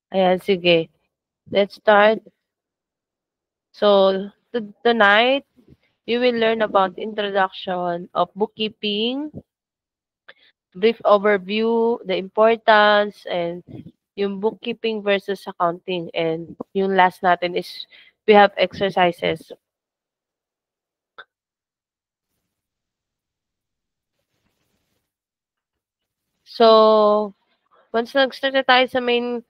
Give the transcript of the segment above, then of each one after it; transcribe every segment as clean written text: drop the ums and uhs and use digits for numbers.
Ayan, sige. Let's start. So, tonight, you will learn about introduction of bookkeeping, brief overview, the importance, and yung bookkeeping versus accounting. And yung last natin is we have exercises. So, once nag-start na tayo sa main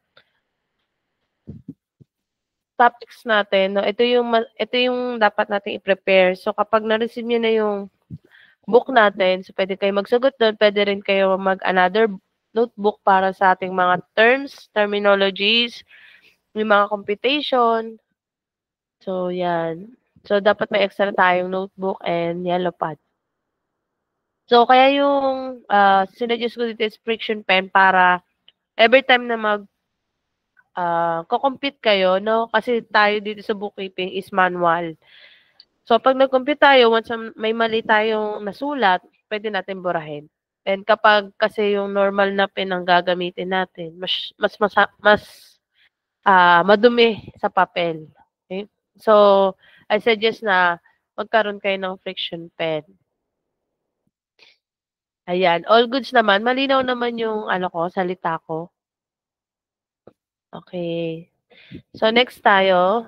topics natin, no, ito yung dapat nating i-prepare. So, kapag na-receive niyo na yung book natin, so pwede kayo magsagot doon, pwede rin kayo mag-another notebook para sa ating mga terms, terminologies, yung mga computation. So, yan. So, dapat may extra tayong notebook and yellow pad. So, kaya yung sinuggest ko dito is friction pen para every time na ko-compute kayo, no? Kasi tayo dito sa bookkeeping is manual. So, pag nag-compute tayo, once may mali tayong nasulat, pwede natin burahin. And kapag kasi yung normal na pen ang gagamitin natin, mas madumi sa papel. Okay? So, I suggest na magkaroon kayo ng friction pen. Ayan, all goods naman. Malinaw naman yung salita ko. Okay. So, next tayo.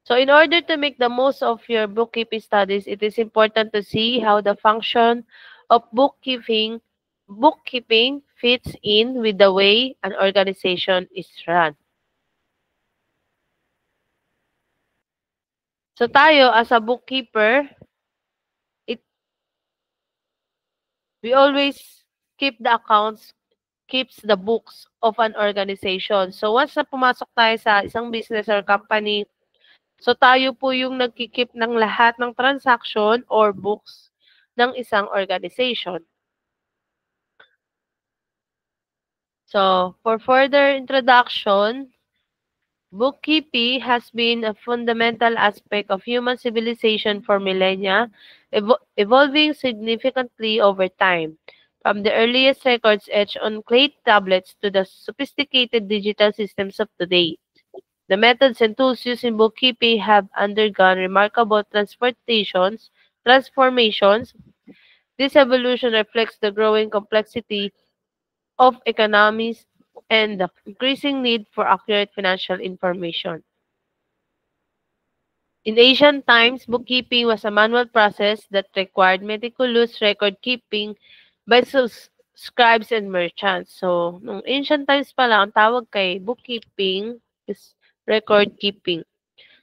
So, in order to make the most of your bookkeeping studies, it is important to see how the function of bookkeeping fits in with the way an organization is run. So, tayo as a bookkeeper, we always keep the accounts, keeps the books of an organization. So, once na pumasok tayo sa isang business or company, so tayo po yung nagkikip ng lahat ng transaction or books ng isang organization. So, for further introduction, bookkeeping has been a fundamental aspect of human civilization for millennia, evolving significantly over time. From the earliest records etched on clay tablets to the sophisticated digital systems of today, the methods and tools used in bookkeeping have undergone remarkable transformations. This evolution reflects the growing complexity of economies and the increasing need for accurate financial information. In ancient times, bookkeeping was a manual process that required meticulous record keeping by scribes and merchants. So, nung ancient times pala, ang tawag kay bookkeeping is record keeping.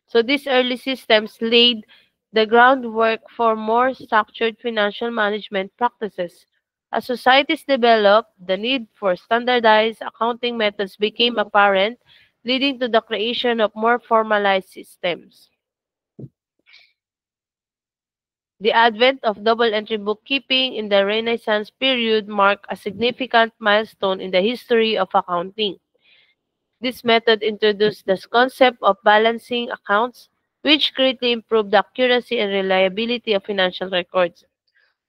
So, these early systems laid the groundwork for more structured financial management practices. As societies developed, the need for standardized accounting methods became apparent, leading to the creation of more formalized systems. The advent of double-entry bookkeeping in the Renaissance period marked a significant milestone in the history of accounting. This method introduced the concept of balancing accounts, which greatly improved the accuracy and reliability of financial records.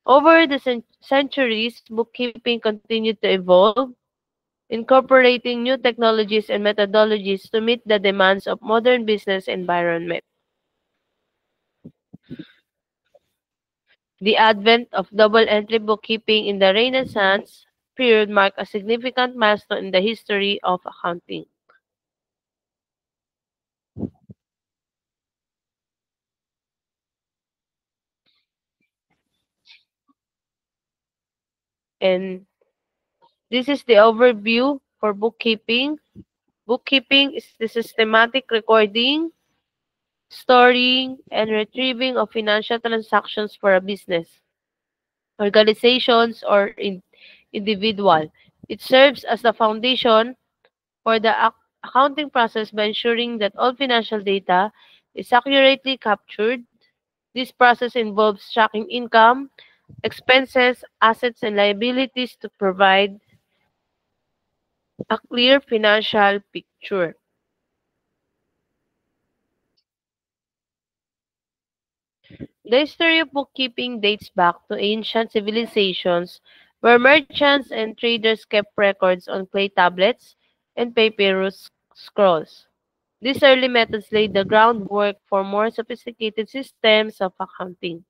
Over the centuries, bookkeeping continued to evolve, incorporating new technologies and methodologies to meet the demands of modern business environment. The advent of double-entry bookkeeping in the Renaissance period marked a significant milestone in the history of accounting. And this is the overview for bookkeeping. Bookkeeping is the systematic recording, storing, and retrieving of financial transactions for a business, organizations, or individual. It serves as the foundation for the accounting process by ensuring that all financial data is accurately captured. This process involves tracking income, expenses, assets, and liabilities to provide a clear financial picture. The history of bookkeeping dates back to ancient civilizations where merchants and traders kept records on clay tablets. and papyrus scrolls. These early methods laid the groundwork for more sophisticated systems of accounting.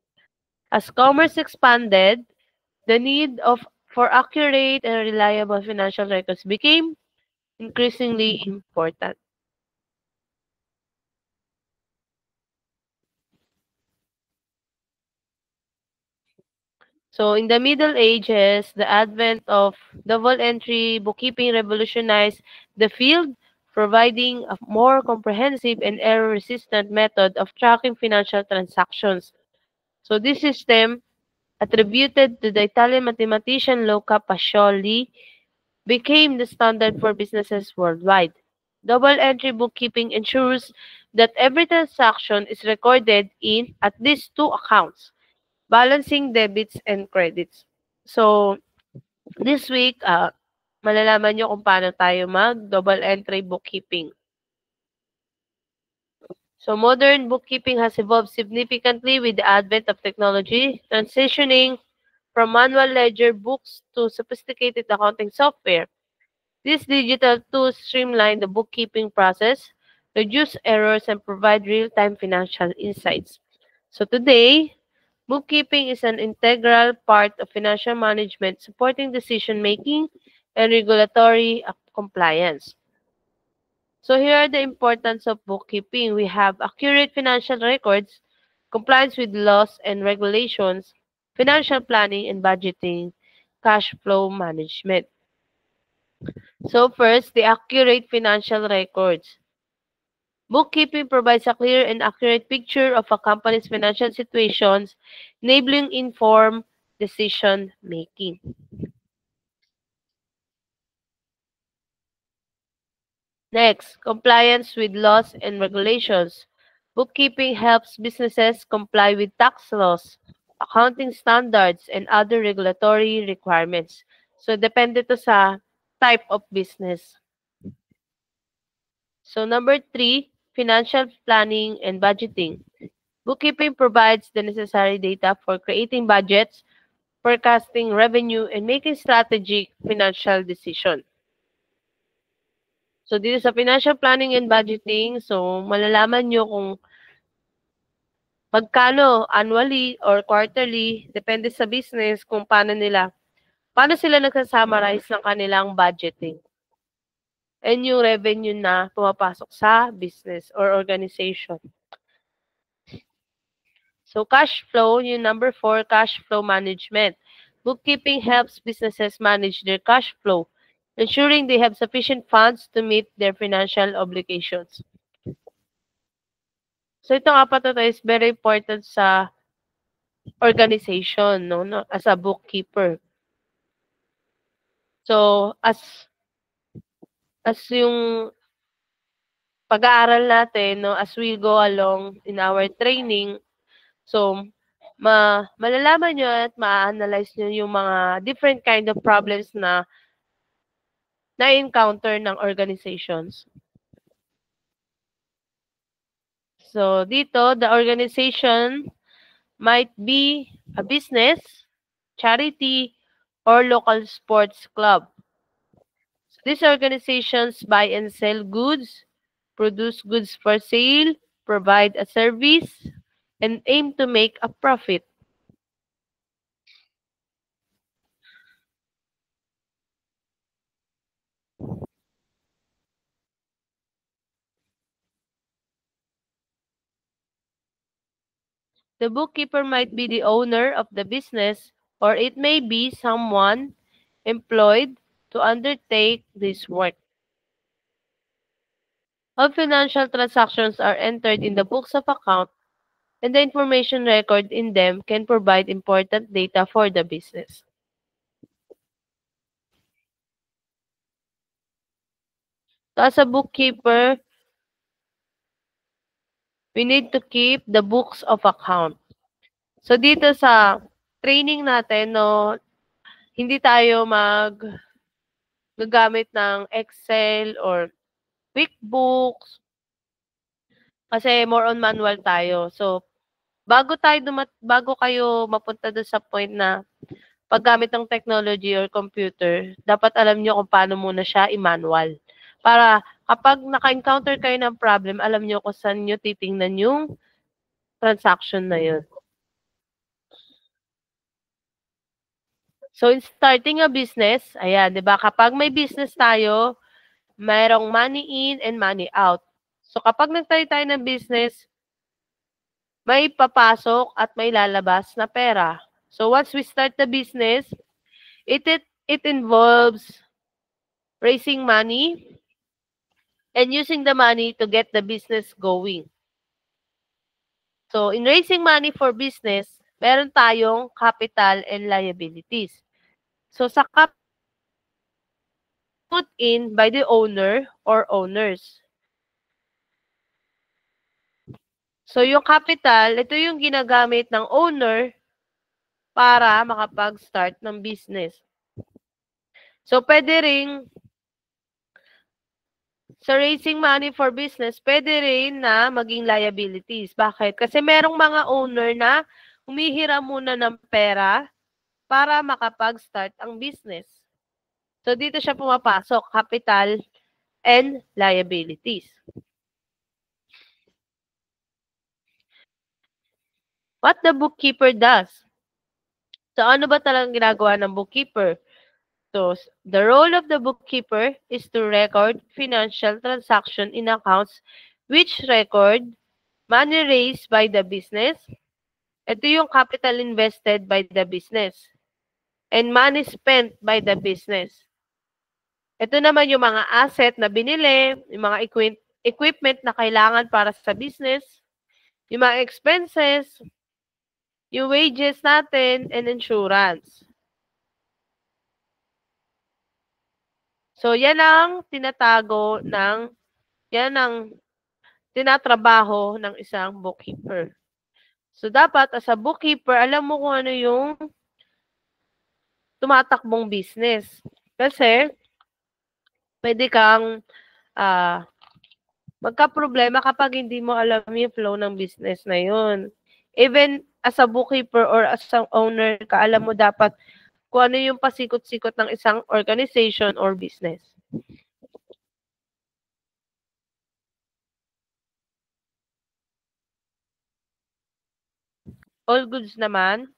As commerce expanded, the need for accurate and reliable financial records became increasingly important. So in the Middle Ages, the advent of double entry bookkeeping revolutionized the field, providing a more comprehensive and error-resistant method of tracking financial transactions. So this system, attributed to the Italian mathematician Luca Pacioli, became the standard for businesses worldwide. Double entry bookkeeping ensures that every transaction is recorded in at least two accounts, balancing debits and credits. So, this week, malalaman nyo kung paano tayo mag-double entry bookkeeping. So, modern bookkeeping has evolved significantly with the advent of technology, transitioning from manual ledger books to sophisticated accounting software. These digital tools streamline the bookkeeping process, reduce errors, and provide real-time financial insights. So today, bookkeeping is an integral part of financial management, supporting decision-making and regulatory compliance. So here are the importance of bookkeeping. We have accurate financial records, compliance with laws and regulations, financial planning and budgeting, cash flow management. So first, the accurate financial records. Bookkeeping provides a clear and accurate picture of a company's financial situations, enabling informed decision making. Next, compliance with laws and regulations. Bookkeeping helps businesses comply with tax laws, accounting standards, and other regulatory requirements. So, depende to sa type of business. So, number three, financial planning and budgeting. Bookkeeping provides the necessary data for creating budgets, forecasting revenue, and making strategic financial decisions. So, dito sa financial planning and budgeting, so malalaman nyo kung magkano annually or quarterly, depende sa business kung paano sila nagsa-summarize ng kanilang budgeting and yung revenue na pumapasok sa business or organization. So, cash flow, yung number four, cash flow management. Bookkeeping helps businesses manage their cash flow, ensuring they have sufficient funds to meet their financial obligations. So, itong apat na to is very important sa organization, no, as a bookkeeper. So, as yung pag-aaral natin, no, as we go along in our training, so, malalaman nyo at ma-analyze nyo yung mga different kind of problems na na-encounter ng organizations. So, dito, the organization might be a business, charity, or local sports club. So, these organizations buy and sell goods, produce goods for sale, provide a service, and aim to make a profit. The bookkeeper might be the owner of the business, or it may be someone employed to undertake this work. All financial transactions are entered in the books of account, and the information record in them can provide important data for the business. So as a bookkeeper, we need to keep the books of account. So dito sa training natin, no, hindi tayo gagamit ng Excel or QuickBooks kasi more on manual tayo. So bago kayo mapunta doon sa point na paggamit ng technology or computer, dapat alam niyo kung paano muna siya i-manual. Para kapag naka-encounter kayo ng problem, alam nyo kung saan nyo titingnan yung transaction na yun. So, in starting a business, ayan, di ba? Kapag may business tayo, mayroong money in and money out. So, kapag nagtayo tayo ng business, may papasok at may lalabas na pera. So, once we start the business, it involves raising money and using the money to get the business going. So, in raising money for business, meron tayong capital and liabilities. So, sa put in by the owner or owners. So, yung capital, ito yung ginagamit ng owner para makapag-start ng business. So, pwede ring sa raising money for business, pwede rin na maging liabilities. Bakit? Kasi merong mga owner na humihiram muna ng pera para makapag-start ang business. So, dito siya pumapasok, capital and liabilities. What the bookkeeper does? So, ano ba talagang ginagawa ng bookkeeper? So, the role of the bookkeeper is to record financial transaction in accounts which record money raised by the business. Ito yung capital invested by the business and money spent by the business. Ito naman yung mga asset na binili, yung mga equipment na kailangan para sa business, yung mga expenses, yung wages natin, and insurance. So, yan ang yan ang tinatrabaho ng isang bookkeeper. So, dapat as a bookkeeper, alam mo kung ano yung tumatakbong business. Kasi, pwede kang magka-problema kapag hindi mo alam yung flow ng business na yun. Even as a bookkeeper or as an owner ka, alam mo dapat kung ano yung pasikot-sikot ng isang organization or business. All goods naman.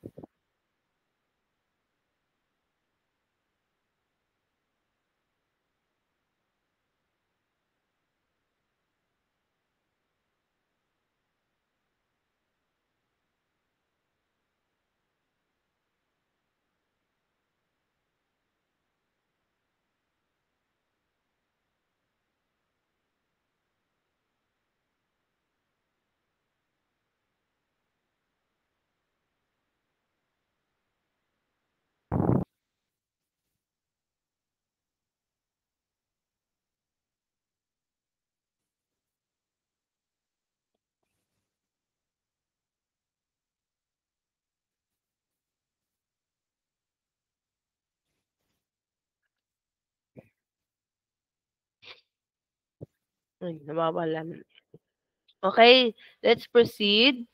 Ay, nawawala. Okay, let's proceed.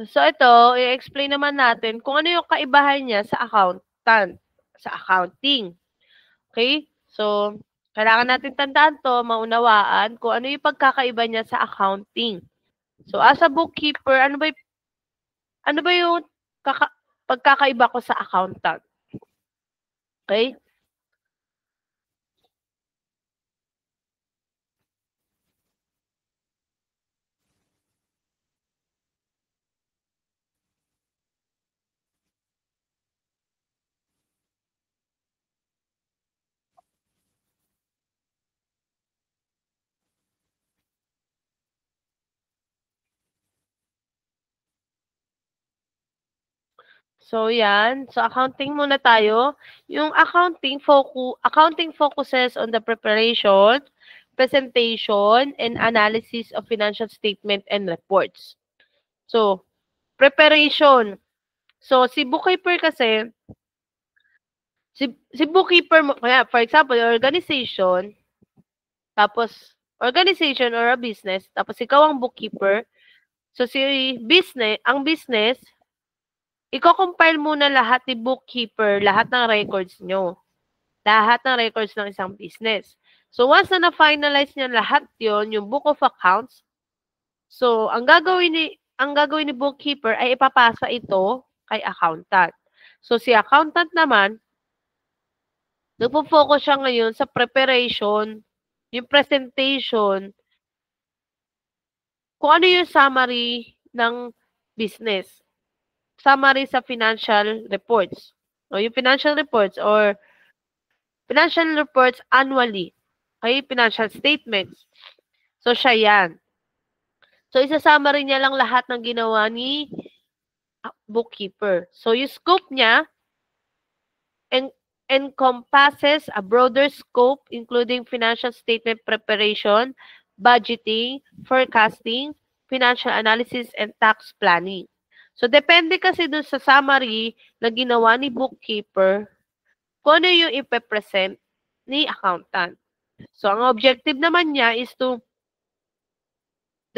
So, ito, i-explain naman natin kung ano yung kaibahan niya sa accountant, sa accounting. Okay? So, kailangan natin tandaan to, maunawaan kung ano yung pagkakaiba niya sa accounting. So, as a bookkeeper, ano ba yung pagkakaiba ko sa accountant? Okay? So, yan. So, accounting muna tayo. Yung accounting focuses on the preparation, presentation, and analysis of financial statement and reports. So, preparation. So, si bookkeeper kasi, si bookkeeper mo, kaya, for example, organization, tapos, organization or a business, tapos ikaw ang bookkeeper. So, ang business, i-compile muna lahat ni bookkeeper, lahat ng records nyo. lahat ng records ng isang business. So, once na na-finalize niya lahat yon, yung book of accounts, so, ang gagawin ni bookkeeper ay ipapasa ito kay accountant. So, si accountant naman, nagpo-focus siya ngayon sa preparation, yung presentation, kung ano yung summary ng business. Summary sa financial reports. O yung financial reports annually. Okay, financial statements. So, siya yan. So, isa-summary niya lang lahat ng ginawa ni bookkeeper. So, yung scope niya encompasses a broader scope including financial statement preparation, budgeting, forecasting, financial analysis, and tax planning. So, depende kasi dun sa summary na ginawa ni bookkeeper kung ano yung ipepresent ni accountant. So, ang objective naman niya is the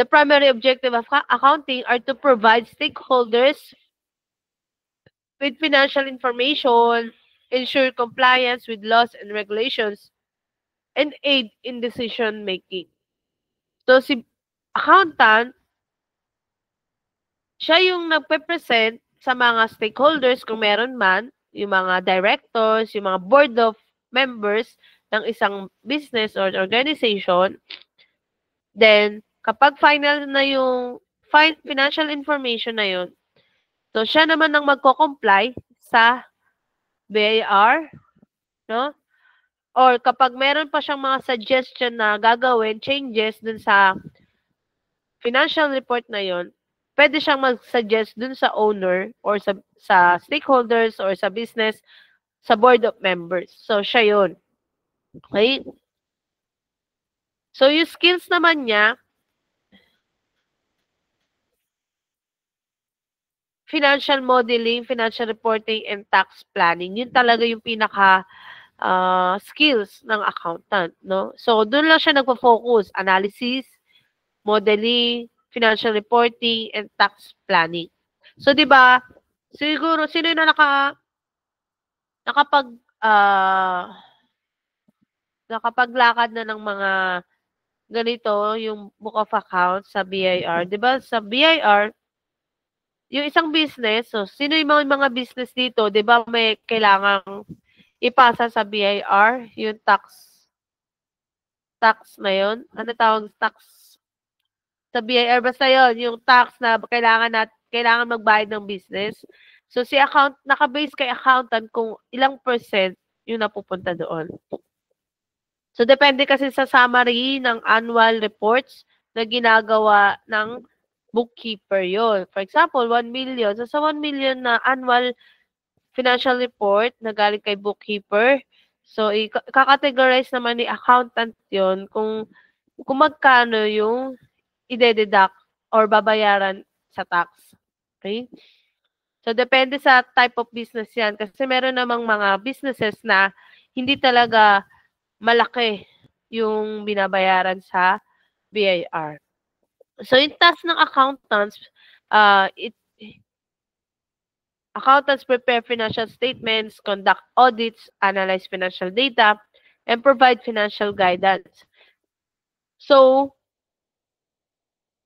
primary objective of accounting are to provide stakeholders with financial information, ensure compliance with laws and regulations, and aid in decision making. So, si accountant, siya yung nagpe-present sa mga stakeholders kung meron man, yung mga directors, yung mga board of members ng isang business or organization. Then, kapag final na yung financial information na yun, so siya naman ang magko-comply sa BIR, no? Or kapag meron pa siyang mga suggestion na gagawin, changes dun sa financial report na yon, pwede siyang mag-suggest dun sa owner or sa stakeholders or sa business, sa board of members. So, siya yun. Okay? So, yung skills naman niya, financial modeling, financial reporting, and tax planning. Yun talaga yung pinaka skills ng accountant, no? So, doon lang siya nagpo-focus. Analysis, modeling, financial reporting, and tax planning. So, di ba, siguro, sino na nakapag, nakapaglakad na ng mga ganito, yung book of accounts sa BIR. Di ba, sa BIR, yung isang business, so, sino yung mga business dito, di ba, may kailangang ipasa sa BIR, yung tax na yun. Ano tawag tax? Sa BIR, basta yun, yung tax na kailangan magbayad ng business. So, si naka-base kay accountant kung ilang percent yung napupunta doon. So, depende kasi sa summary ng annual reports na ginagawa ng bookkeeper yon. For example, 1 million. So, sa 1 million na annual financial report na galing kay bookkeeper, so, i-categorize naman ni accountant yon kung magkano yung ide-deduct or babayaran sa tax. Okay? So, depende sa type of business yan. Kasi meron namang mga businesses na hindi talaga malaki yung binabayaran sa BIR. So, yung task ng accountants, accountants prepare financial statements, conduct audits, analyze financial data, and provide financial guidance. So,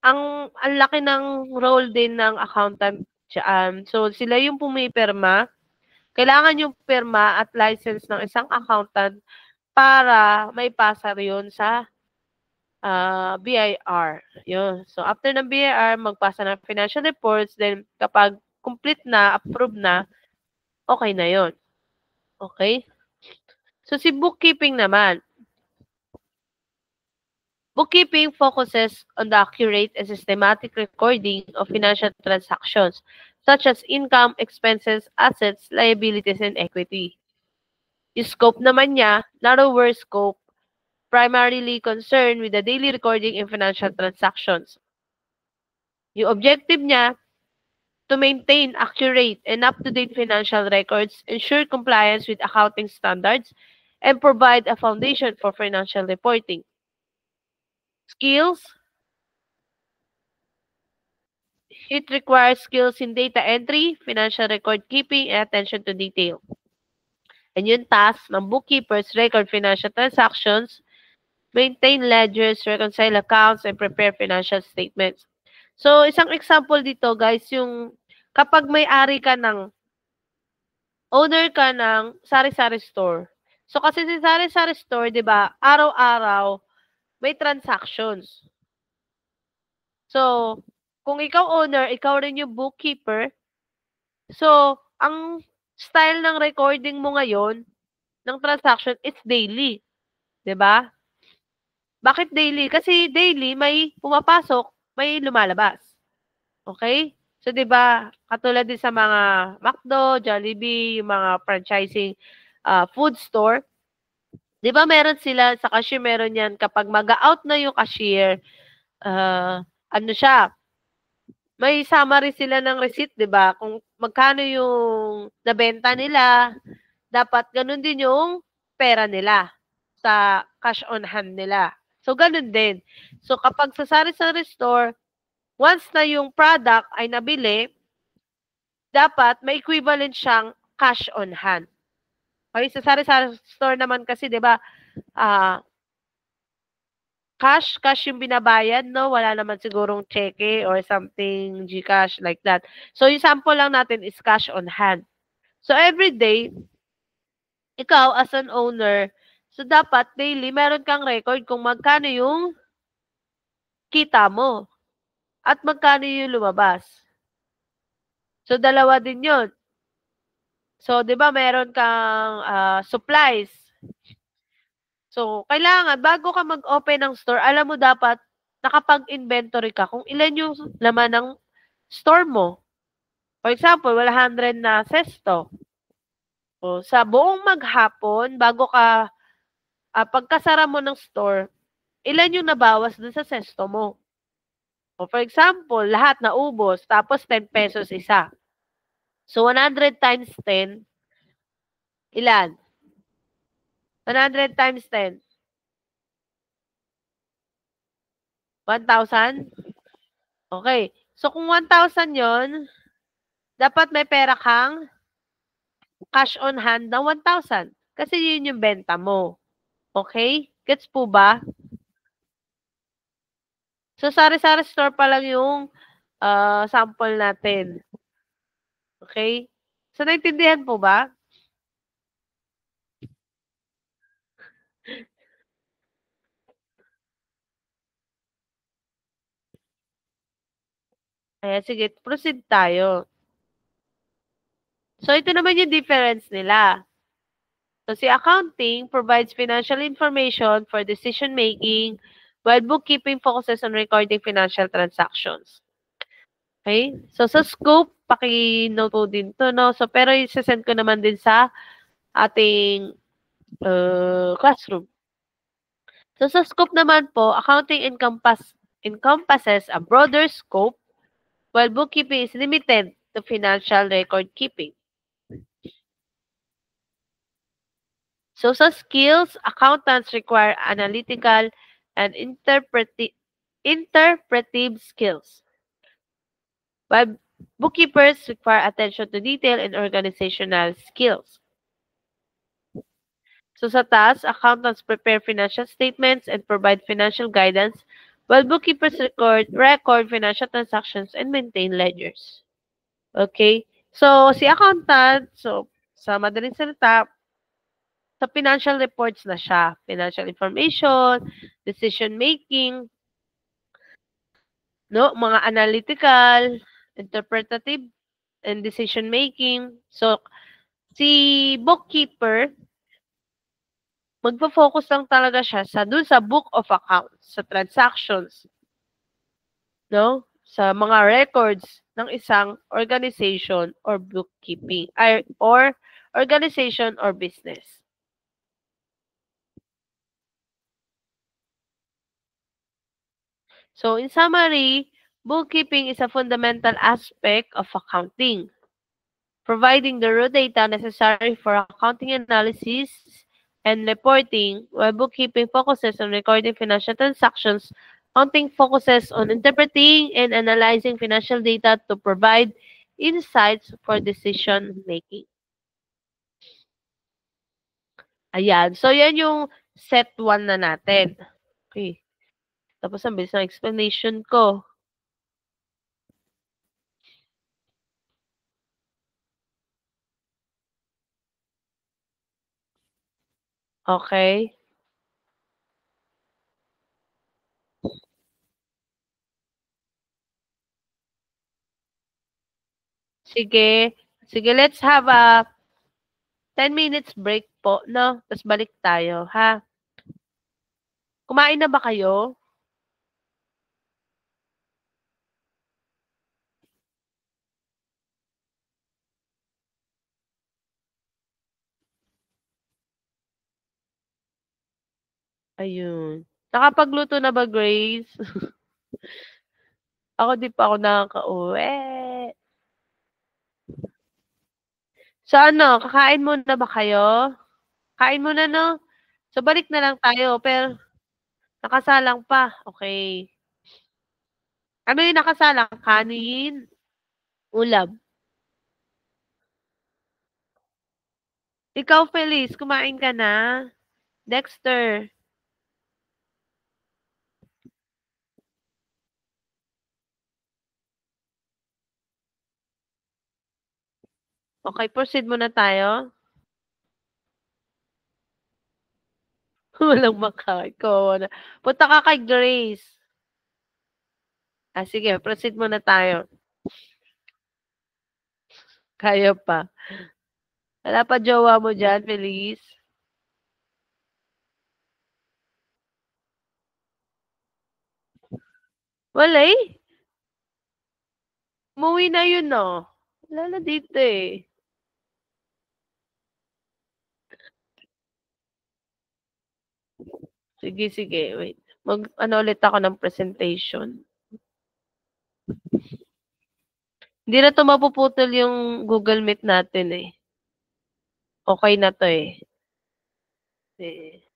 ang laki ng role din ng accountant. So, sila yung pumipirma. Kailangan yung pirma at license ng isang accountant para maipasa yun sa BIR. Yun. So, after ng BIR, magpasa ng financial reports. Then, kapag complete na, approved na, okay na yun. Okay? So, si bookkeeping naman. Bookkeeping focuses on the accurate and systematic recording of financial transactions, such as income, expenses, assets, liabilities, and equity. Yung scope naman niya, narrower scope, primarily concerned with the daily recording in financial transactions. Yung objective niya, to maintain accurate and up-to-date financial records, ensure compliance with accounting standards, and provide a foundation for financial reporting. Skills. It requires skills in data entry, financial record keeping, and attention to detail. And yung task ng bookkeepers, record financial transactions, maintain ledgers, reconcile accounts, and prepare financial statements. So, isang example dito, guys, yung kapag may-ari ka ng, owner ka ng sari-sari store. So, kasi si sari-sari store, di ba, araw-araw, may transactions. So, kung ikaw owner, ikaw rin yung bookkeeper. So, ang style ng recording mo ngayon, ng transaction, is daily. Di ba? Bakit daily? Kasi daily, may pumapasok, may lumalabas. Okay? So, di ba, katulad din sa mga McDo, Jollibee, yung mga franchising food store, di ba meron sila, sa cashier meron yan, kapag mag-out na yung cashier, ano siya, may summary sila ng receipt, di ba? Kung magkano yung nabenta nila, dapat ganun din yung pera nila sa cash on hand nila. So, ganun din. So, kapag sa sari-sari store, once na yung product ay nabili, dapat may equivalent siyang cash on hand. Okay, sa sari-sari store naman kasi, di ba, cash yung binabayad, no? Wala naman sigurong cheque or something, GCash, like that. So, yung sample lang natin is cash on hand. So, every day, ikaw as an owner, so dapat daily, meron kang record kung magkano yung kita mo at magkano yung lumabas. So, dalawa din yun. So, di ba, meron kang supplies. So, kailangan, bago ka mag-open ng store, alam mo dapat, nakapag-inventory ka kung ilan yung laman ng store mo. For example, 100 na sesto. O, sa buong maghapon, bago ka, pagkasara mo ng store, ilan yung nabawas dun sa sesto mo. O, for example, lahat na ubos, tapos 10 pesos isa. So, 100 times 10, ilan? 100 times 10. 1,000? Okay. So, kung 1,000 yon, dapat may pera kang cash on hand na 1,000. Kasi yun yung benta mo. Okay? Gets po ba? So, sari-sari store pa lang yung sample natin. Okay? So, naintindihan po ba? Ayan, sige. Proceed tayo. So, ito naman yung difference nila. So, si accounting provides financial information for decision-making, while bookkeeping focuses on recording financial transactions. Okay? So, sa scope, paki-note po din to, no? So, pero isa-send ko naman din sa ating classroom. So, sa scope naman po, accounting encompasses a broader scope, while bookkeeping is limited to financial record keeping. So, sa skills, accountants require analytical and interpretive skills, while bookkeepers require attention to detail and organizational skills. So, sa task, accountants prepare financial statements and provide financial guidance, while bookkeepers record financial transactions and maintain ledgers. Okay? So, si accountant, so, sa madaling salita, sa financial reports na siya. Financial information, decision making, no, mga analytical, interpretative, and decision making. So, si bookkeeper, magpo-focus lang talaga siya dun sa book of accounts, sa transactions, no? Sa mga records ng isang organization or bookkeeping, or organization or business. So, in summary, bookkeeping is a fundamental aspect of accounting, providing the raw data necessary for accounting analysis and reporting, while bookkeeping focuses on recording financial transactions. Accounting focuses on interpreting and analyzing financial data to provide insights for decision making. Ayan. So, yan yung set 1 na natin. Okay. Tapos, ang bilis ng explanation ko. Okay. Sige. Sige, let's have a 10 minutes break po, no? Tapos balik tayo, ha? Kumain na ba kayo? Ayun. Nakapagluto na ba, Grace? Ako di pa ako nakakauwi. So ano, kakain muna ba kayo? Kain muna, no? So balik na lang tayo, pero nakasalang pa. Okay. Ano yung nakasalang? Kanin, ulam. Ikaw, Feliz, kumain ka na? Dexter. Okay, proceed muna tayo. Walang makain ko. Punta ka kay Grace. Ah, sige, proceed muna tayo. Kaya pa. Wala pa jowa mo dyan, Feliz? Wala eh. Umuwi na yun, no? Wala na dito eh. Sige, sige. Wait. Ano ulit ako ng presentation. Hindi na to mapuputol yung Google Meet natin eh. Okay na to eh. Eh.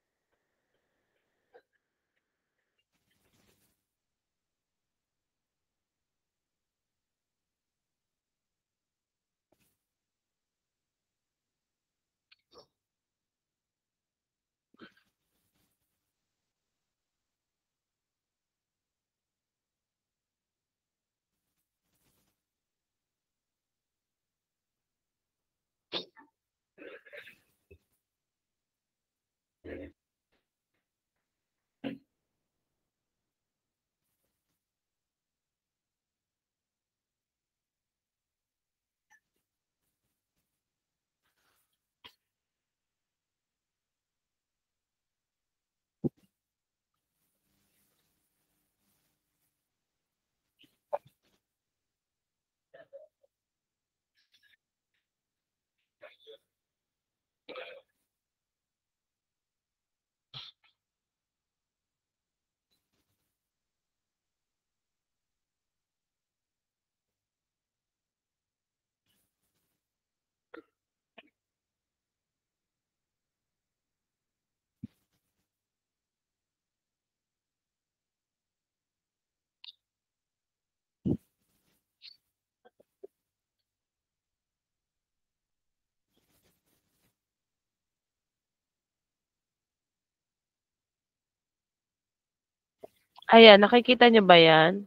Ayan, nakikita niyo ba yan?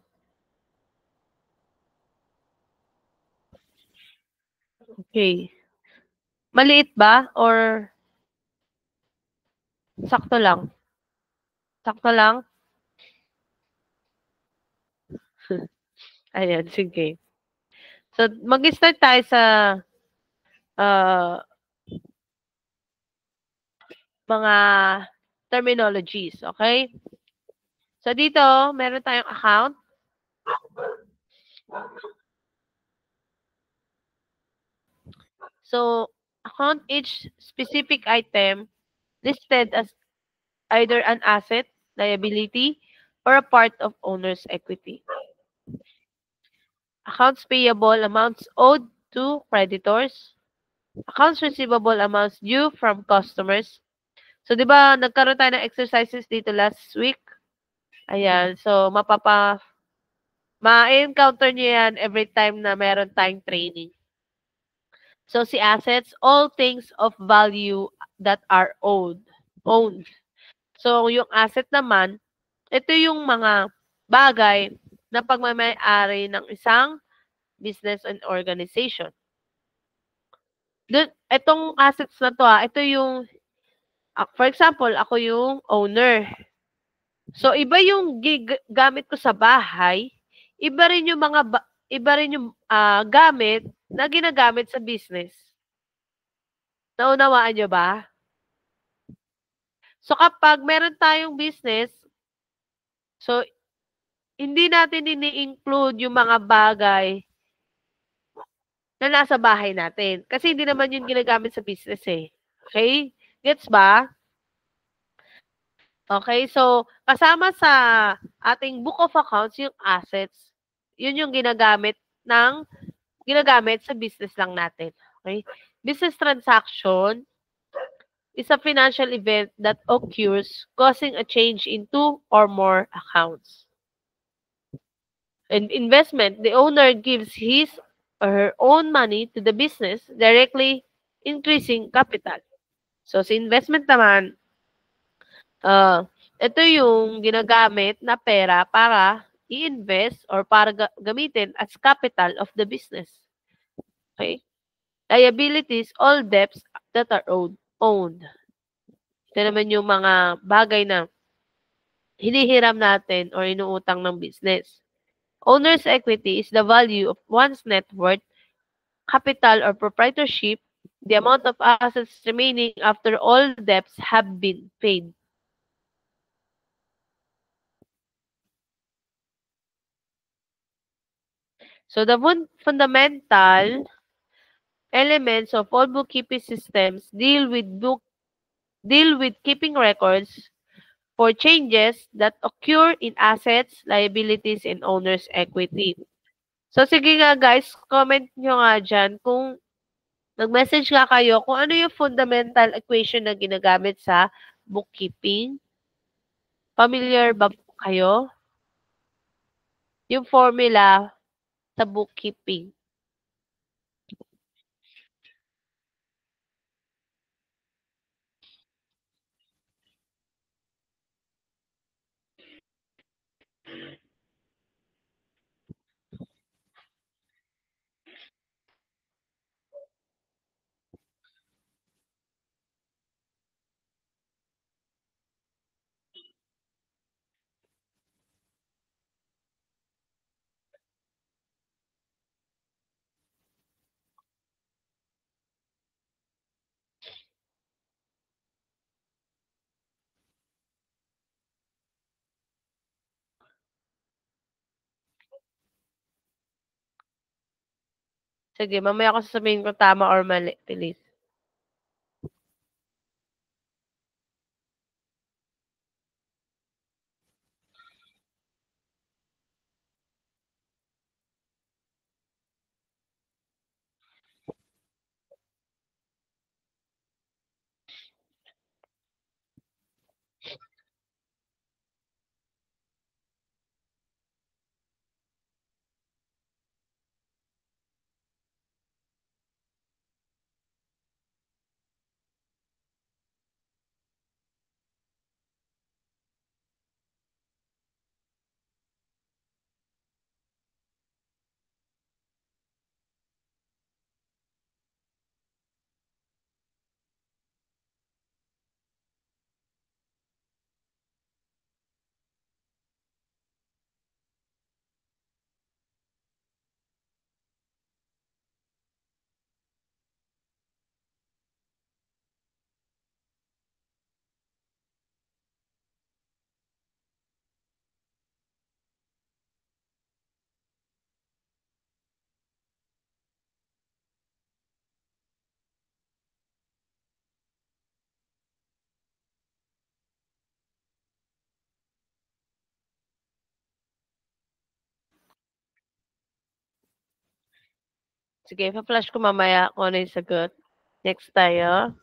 Okay. Maliit ba? Or sakto lang? Sakto lang? Ayan, sige. So, mag-start tayo sa uh, mga terminologies, okay? So, dito, meron tayong account. So, account each specific item listed as either an asset, liability, or a part of owner's equity. Accounts payable amounts owed to creditors. Accounts receivable amounts due from customers. So, di ba, nagkaroon tayo ng exercises dito last week? Ayan. So, ma-encounter nyo yan every time na meron tayong training. So, si assets, all things of value that are owned. So, yung asset naman, ito yung mga bagay na pagmamay-ari ng isang business and organization. Itong assets na to, ito yung, for example, ako yung owner. So, iba yung gamit ko sa bahay, iba rin yung gamit na ginagamit sa business. Naunawaan nyo ba? So, kapag meron tayong business, so, hindi natin ini-include yung mga bagay na nasa bahay natin. Kasi hindi naman yun ginagamit sa business eh. Okay? Gets ba? Okay, so kasama sa ating book of accounts yung assets. Yun yung ginagamit sa business lang natin. Okay? Business transaction is a financial event that occurs causing a change in two or more accounts. An investment, the owner gives his or her own money to the business, directly increasing capital. So, sa investment naman, ito yung ginagamit na pera para i-invest or para gamitin as capital of the business. Okay? Liabilities, all debts that are owned. Ito naman yung mga bagay na hinihiram natin or inuutang ng business. Owner's equity is the value of one's net worth, capital or proprietorship, the amount of assets remaining after all debts have been paid. So the fundamental elements of all bookkeeping systems deal with keeping records for changes that occur in assets, liabilities, and owner's equity. So sige nga guys, comment nyo nga dyan kung nag-message nga kayo kung ano yung fundamental equation na ginagamit sa bookkeeping. Familiar ba kayo? Yung formula sa bookkeeping. Sige, mamaya ako sasabihin kung tama or mali. Please. Sige, pa-flash ko mamaya kung ano yung sagot. Next tayo.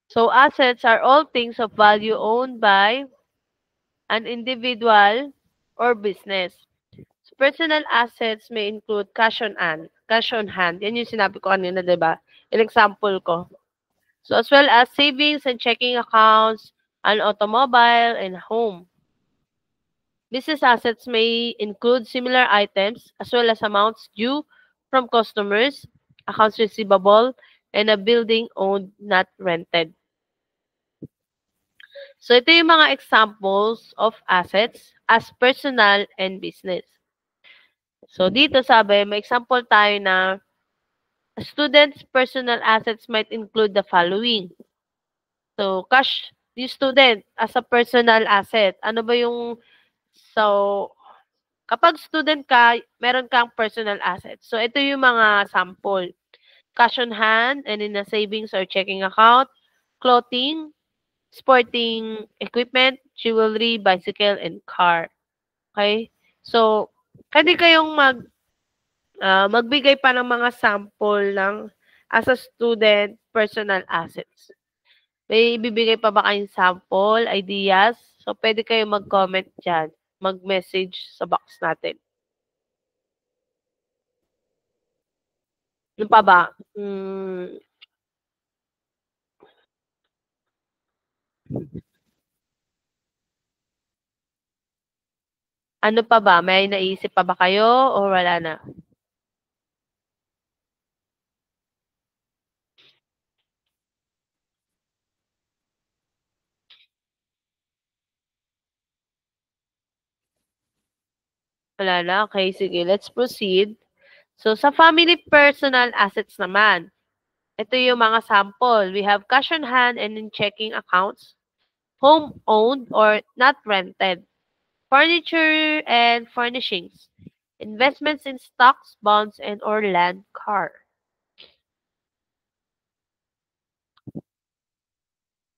So, assets are all things of value owned by an individual or business. So, personal assets may include cash on hand. cash on hand. Yan yung sinabi ko kanina, di ba? In example ko. So, as well as savings and checking accounts, an automobile, and home. Business assets may include similar items as well as amounts due from customers, accounts receivable, and a building owned, not rented. So, ito yung mga examples of assets as personal and business. So, dito sabi, may example tayo na a student's personal assets might include the following. So, cash, yung student as a personal asset. Ano ba yung, so, kapag student ka, meron kang personal assets. So, ito yung mga sample. Cash on hand and in a savings or checking account, clothing, sporting equipment, jewelry, bicycle, and car. Okay? So, pwede kayong magbigay pa ng mga sample ng as a student personal assets. May ibibigay pa ba kayong sample, ideas? So, pwede kayo mag-comment dyan. Mag-message sa box natin. Ano pa ba? Ano pa ba? May naisip pa ba kayo o wala na? Wala na? Okay, sige. Let's proceed. So, sa family personal assets naman, ito yung mga sample. We have cash on hand and in checking accounts, home-owned or not rented, furniture and furnishings, investments in stocks, bonds, and or land, car.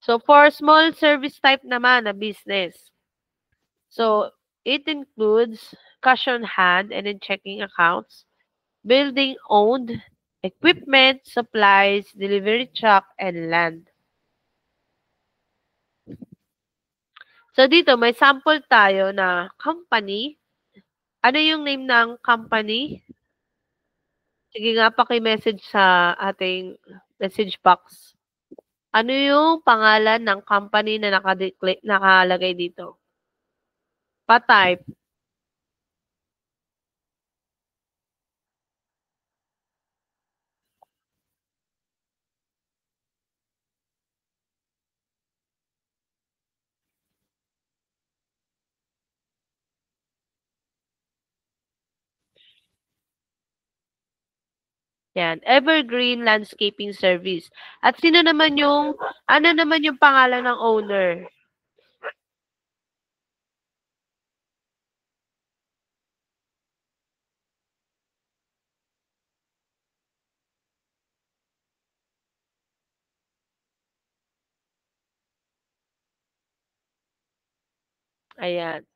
So, for small service type naman na business, so it includes cash on hand and in checking accounts, building owned, equipment, supplies, delivery truck, and land. So, dito may sample tayo na company. Ano yung name ng company? Sige nga, paki-message sa ating message box. Ano yung pangalan ng company na nakalagay dito? Pa-type. Yan, Evergreen Landscaping Service. At ano naman yung pangalan ng owner? Ayan.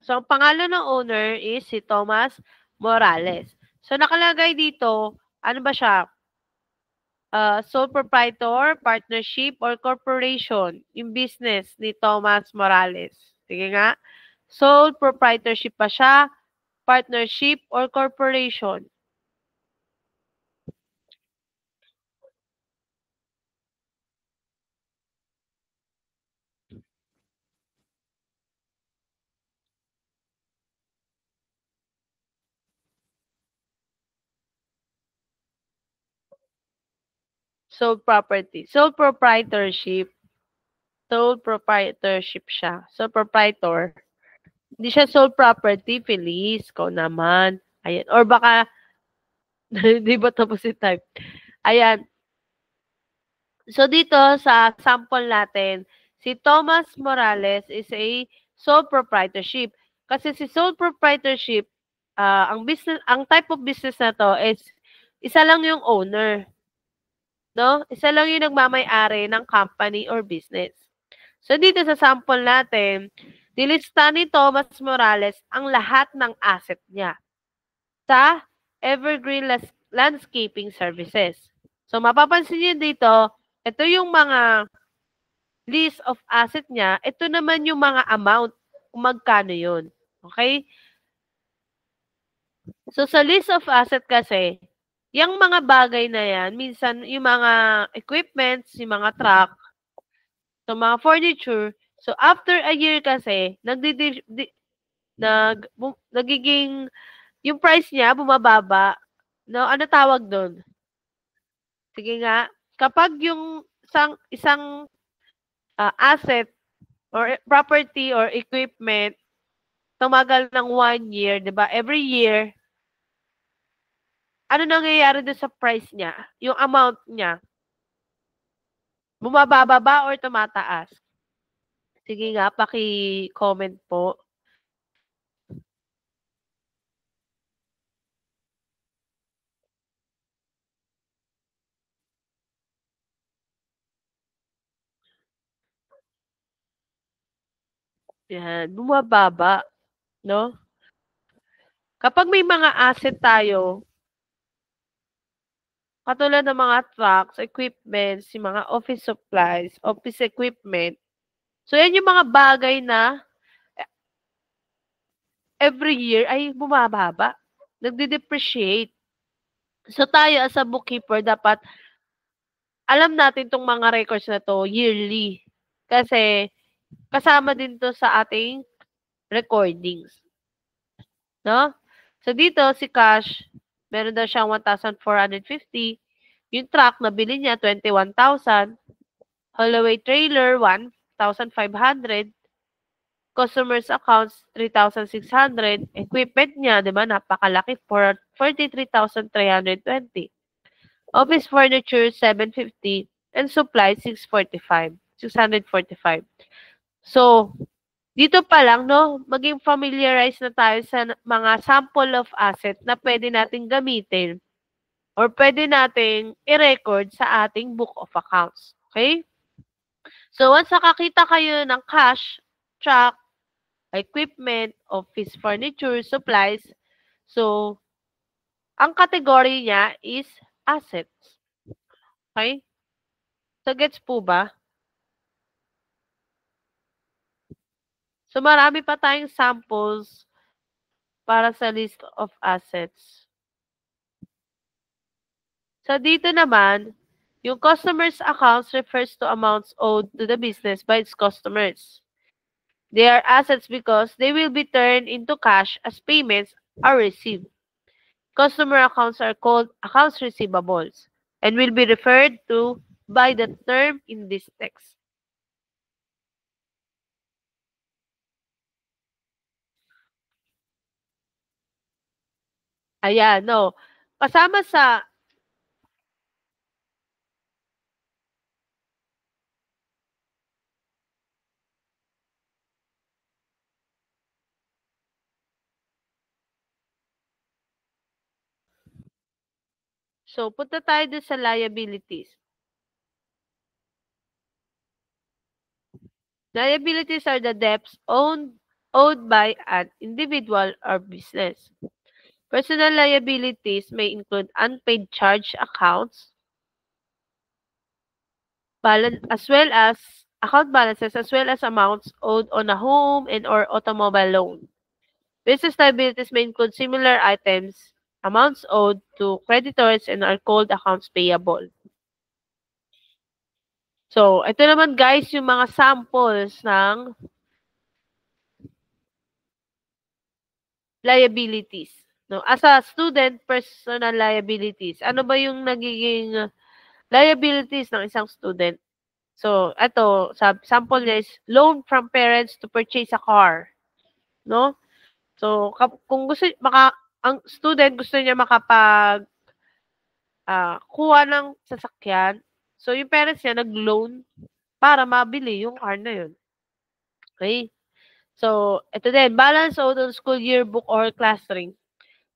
So, ang pangalan ng owner is si Thomas Morales. So, nakalagay dito, ano ba siya? Sole proprietor, partnership, or corporation, yung business ni Thomas Morales. Sige nga. Sole proprietorship pa siya, partnership, or corporation. Sole property. Sole proprietorship. Sole proprietorship siya. Sole proprietor. Hindi siya sole property, Feliz. Ikaw naman. Ayan. Or baka, di ba tapos si type? Ayan. So, dito sa sample natin, si Thomas Morales is a sole proprietorship. Kasi si sole proprietorship, ang type of business na to is isa lang yung owner. No? Isa lang yung nagmamay-ari ng company or business. So, dito sa sample natin, nilista ni Thomas Morales ang lahat ng asset niya sa Evergreen Landscaping Services. So, mapapansin niyo dito, ito yung mga list of asset niya. Ito naman yung mga amount kung magkano yun. Okay? So, sa list of asset kasi, yung mga bagay na yan, minsan yung mga equipments, yung mga truck, so mga furniture, so after a year kasi, nagiging, yung price niya bumababa. No, ano tawag doon? Sige nga, kapag yung isang asset or property or equipment tumagal ng 1 year, 'di ba? Every year, ano nangyayari doon sa price niya? Yung amount niya, bumababa ba or tumataas? Sige nga, paki-comment po. Yan, bumababa, no? Kapag may mga asset tayo, katulad ng mga trucks, equipments, yung mga office supplies, office equipment, so yan yung mga bagay na every year ay bumababa, nagde-depreciate. So tayo as a bookkeeper dapat alam natin 'tong mga records na 'to yearly. Kasi kasama din 'to sa ating recordings, 'no? So dito si Cash, meron daw siyang 1,450. Yung truck nabili niya 21,000. Haulaway trailer 1,500. Customers accounts 3,600. Equipment niya, 'di ba, napakalaki, 43,320. Office furniture 750 and supplies 645. So, dito pa lang, no, maging familiarize na tayo sa mga sample of asset na pwede nating gamitin or pwede nating i-record sa ating book of accounts. Okay? So, once nakakita kayo ng cash, truck, equipment, office furniture, supplies, so, ang category niya is assets. Okay? So, gets po ba? So, marami pa tayong samples para sa list of assets. So, dito naman, yung customer's accounts refers to amounts owed to the business by its customers. They are assets because they will be turned into cash as payments are received. Customer accounts are called accounts receivables and will be referred to by the term in this text. Ayan, no. Kasama sa, so punta tayo dun sa liabilities. Liabilities are the debts owed by an individual or business. Personal liabilities may include unpaid charge accounts, as well as account balances, as well as amounts owed on a home and or automobile loan. Business liabilities may include similar items, amounts owed to creditors and are called accounts payable. So, ito naman guys yung mga samples ng liabilities. No? As a student, personal liabilities. Ano ba yung nagiging liabilities ng isang student? So, ito, sample niya is loan from parents to purchase a car. No? So, kung gusto, ang student gusto niya makapag kuha ng sasakyan, so yung parents niya nag-loan para mabili yung car na yun. Okay? So, ito din, balance owed on school yearbook or class ring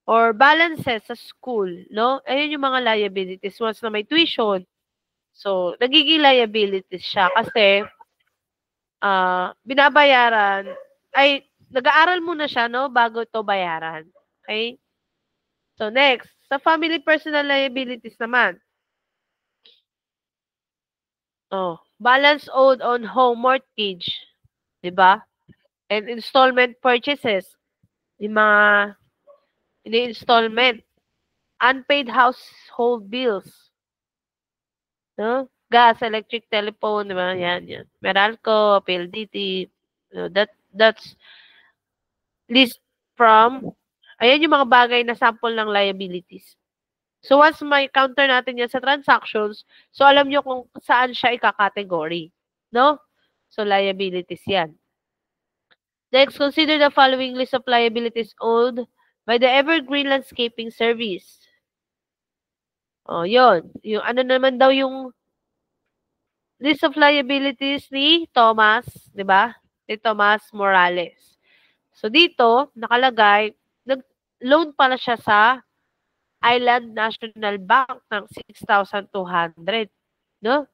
or balances sa school, no? Ayun yung mga liabilities. Once na may tuition, so, nagiging liabilities siya kasi binabayaran, ay, nag-aaral muna siya, no? Bago ito bayaran. Okay? So, next, sa family personal liabilities naman. Oh, balance owed on home mortgage. Diba? And installment purchases. Yung mga Ini-installment, unpaid household bills, no? Gas, electric, telephone, di ba? Yan. Meralco, PLDT, that's list from, ayan yung mga bagay na sample ng liabilities. So, once may counter natin yan sa transactions, so alam nyo kung saan siya ika-category. No? So, liabilities yan. Next, consider the following list of liabilities owed by the Evergreen Landscaping Service. O, yun. Yung ano naman daw yung list of liabilities ni Thomas, di ba? Ni Thomas Morales. So, dito, nakalagay, nag-loan pala siya sa Island National Bank ng 6,200. No?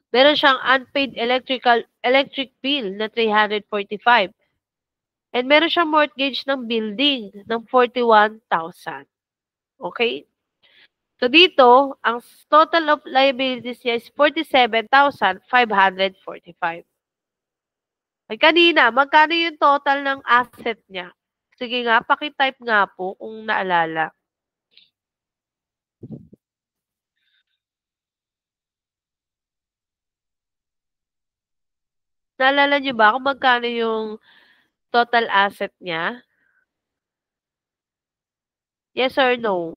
Meron siyang unpaid electric bill na 345. And meron siyang mortgage ng building ng 41,000. Okay? So dito, ang total of liabilities niya is 47,545. Ay kanina, magkano yung total ng asset niya? Sige nga, pakitype nga po kung naalala. Naalala niyo ba kung magkano yung total asset niya? Yes or no?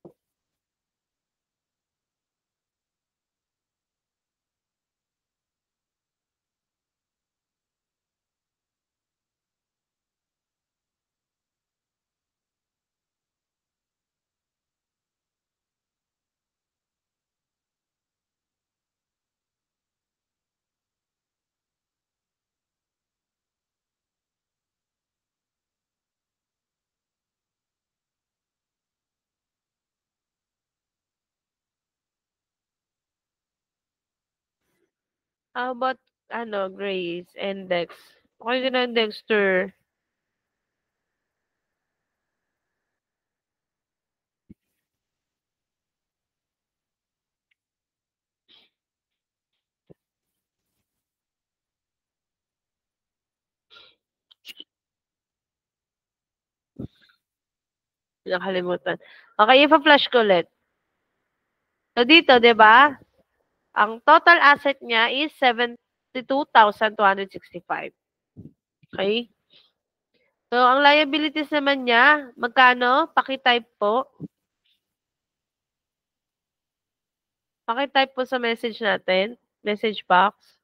How about, Grace, index? Okay ka na, Dexter. Nakalimutan. Okay, ipa-flash ko ulit. So, dito, di ba? Ang total asset niya is 72,265. Okay? So, ang liabilities naman niya, magkano? Paki-type po. Paki-type po sa message natin. Message box.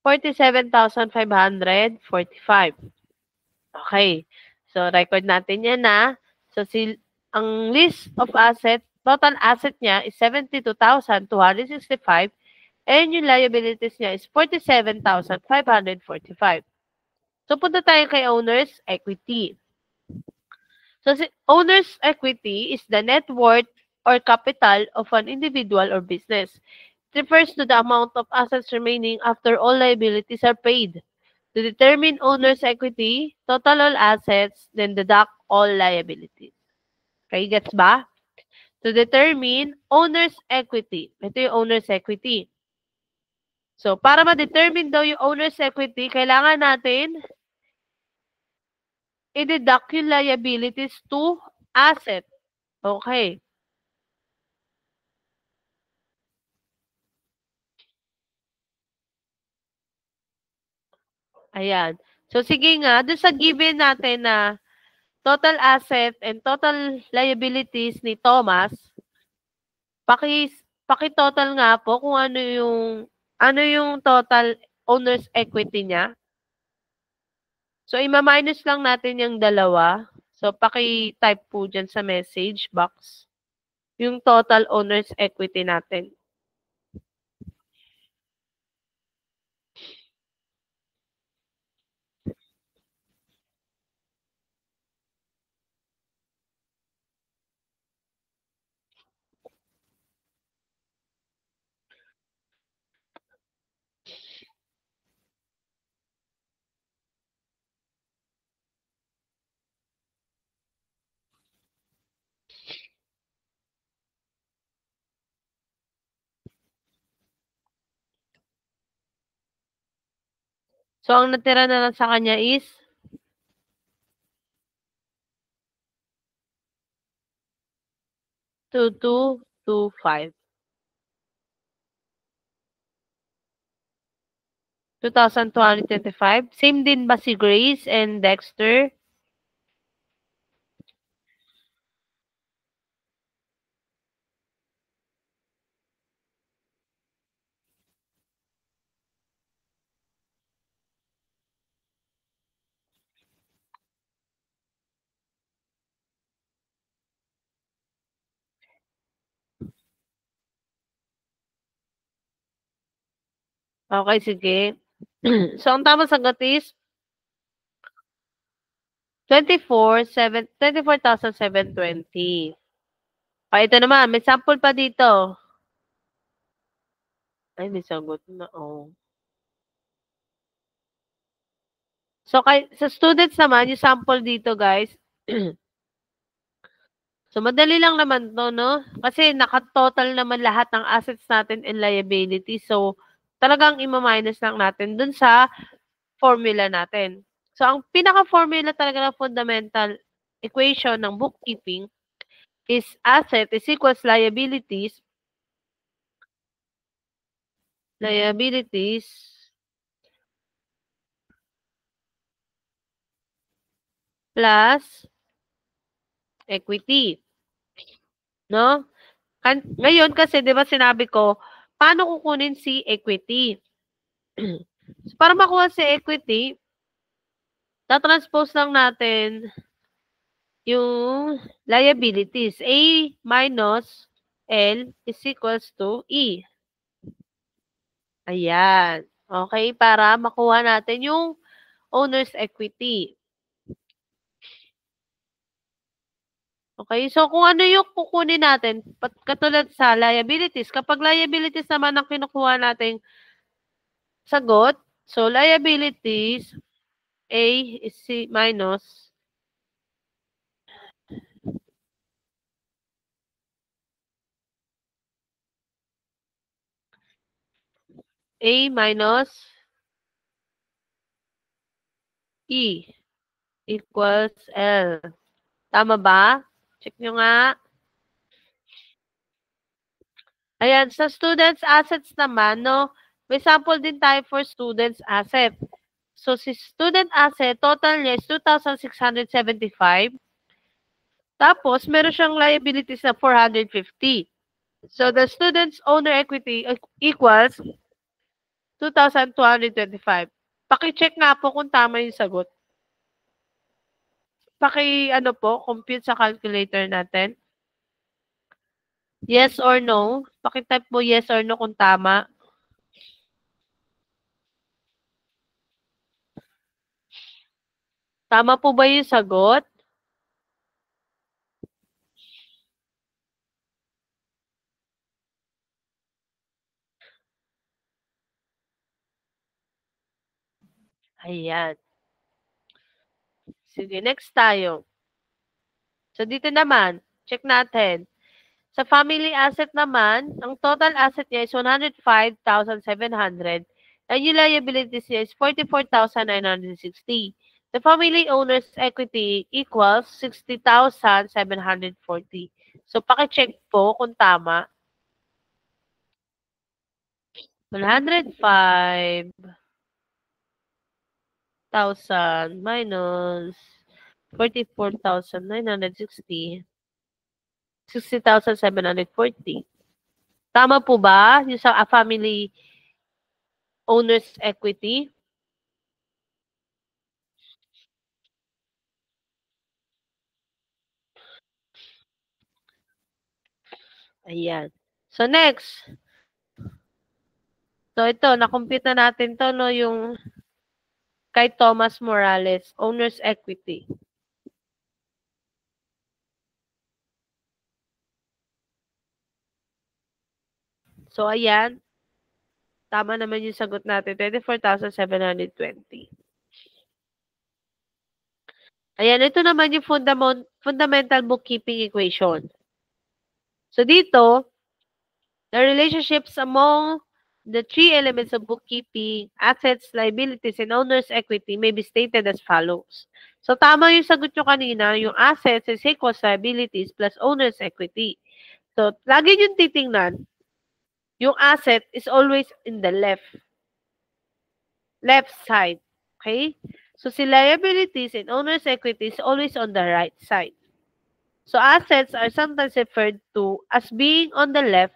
$47,545. Okay. So, record natin yan na. So, ang list of asset, total asset niya is 72,265 and yung liabilities niya is 47,545. So, punta tayo kay owner's equity. So, owner's equity is the net worth or capital of an individual or business. It refers to the amount of assets remaining after all liabilities are paid. To determine owner's equity, total all assets, then deduct all liabilities. Okay, gets ba? To determine owner's equity. Ito yung owner's equity. So, para ma-determine daw yung owner's equity, kailangan natin i-deduct yung liabilities to asset. Okay. Ayan. So, sige nga, doon sa given natin na total asset and total liabilities ni Thomas, paki-total nga po kung ano yung total owner's equity niya. So, ima-minus lang natin yung dalawa. So, paki-type po dyan sa message box yung total owner's equity natin. So, ang natira na lang sa kanya is 2225. 2,225. Same din ba si Grace and Dexter? Okay, sige. So, ang tamang sagot is 24,720. Ito naman, may sample pa dito. Ay, may sagot na, oh. So, sa students naman, yung sample dito, guys. So, madali lang naman to, no? Kasi naka-total naman lahat ng assets natin and liabilities. So, talagang ima-minus lang natin dun sa formula natin. So, ang pinaka-formula talaga ng fundamental equation ng bookkeeping is asset is equals liabilities plus equity. No? Ngayon kasi, di ba sinabi ko, paano kukunin si equity? So, para makuha si equity, tatranspose lang natin yung liabilities. A minus L is equals to E. Ayan. Okay, para makuha natin yung owner's equity. Okay, so kung ano yung kukunin natin, katulad sa liabilities, kapag liabilities naman ang kinukuha nating sagot, so liabilities, A is C minus A minus E equals L. Tama ba? Check nyo nga. Ayan, sa students' assets naman, no, may sample din tayo for students' asset. So, si student asset, total niya is 2,675. Tapos, meron siyang liabilities na 450. So, the student's owner equity equals 2,225. Paki-check nga po kung tama yung sagot. Ano po, compute sa calculator natin. Yes or no? Paki-type mo yes or no kung tama. Tama po ba yung sagot? Ayan. Sige, next tayo. So, dito naman, check natin. Sa family asset naman, ang total asset niya is 105,700 and yung liabilities niya is 44,960. The family owner's equity equals 60,740. So, paki-check po kung tama. 105,000 minus 44,960. 60,740. Tama po ba? Yung sa family owner's equity? Ayan. So, next. So, ito, na-compute na natin to, no, yung kay Thomas Morales, owner's equity. So, ayan. Tama naman yung sagot natin, 24,720. Ayan, ito naman yung fundamental bookkeeping equation. So, dito, the relationships among the three elements of bookkeeping, assets, liabilities, and owner's equity may be stated as follows. So, tama yung sagot nyo kanina, yung assets is equals liabilities plus owner's equity. So, lagi yung titingnan, yung asset is always in the left side. Okay? So, si liabilities and owner's equity is always on the right side. So, assets are sometimes referred to as being on the left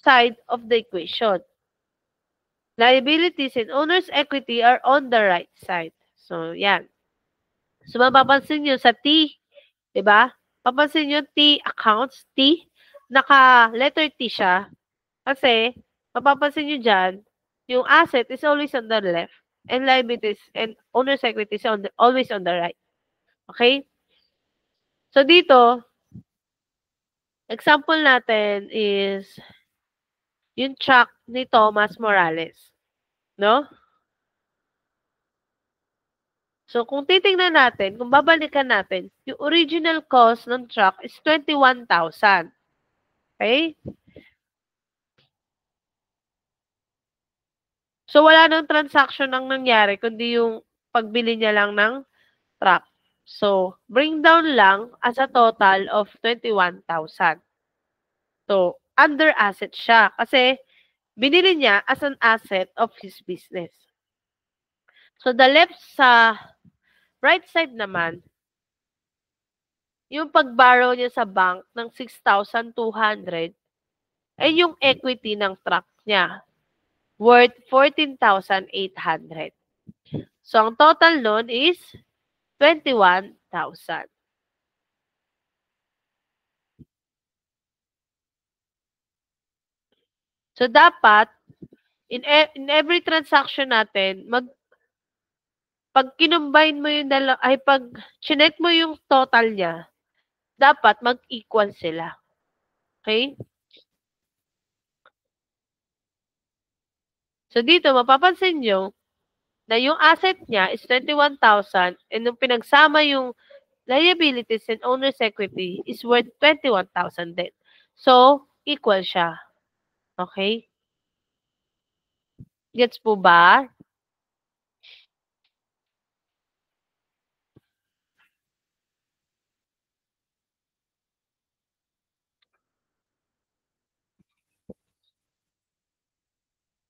side of the equation. Liabilities and owner's equity are on the right side. So, yan. So, mapapansin nyo sa T, di ba? Papansin nyo, T accounts, T, naka-letter T siya. Kasi, mapapansin nyo dyan, yung asset is always on the left and liabilities and owner's equity is always on the right. Okay? So, dito, example natin is yung truck ni Thomas Morales. No? So, kung titingnan natin, kung babalikan natin, yung original cost ng truck is 21,000. Okay? So, wala nang transaction ang nangyari, kundi yung pagbili niya lang ng truck. So, bring down lang as a total of 21,000. So, under asset siya. Kasi, binili niya as an asset of his business. So, the left sa right side naman, yung pag-borrow niya sa bank ng 6,200 ay yung equity ng truck niya worth 14,800. So, ang total nun is 21,000. So, dapat, in every transaction natin, pag kinumbine mo yung pag chinek mo yung total niya, dapat mag-equal sila. Okay? So, dito, mapapansin nyo, na yung asset niya is 21,000 and nung pinagsama yung liabilities and owner's equity is worth 21,000 din. So, equal siya. Okay? Gets po ba?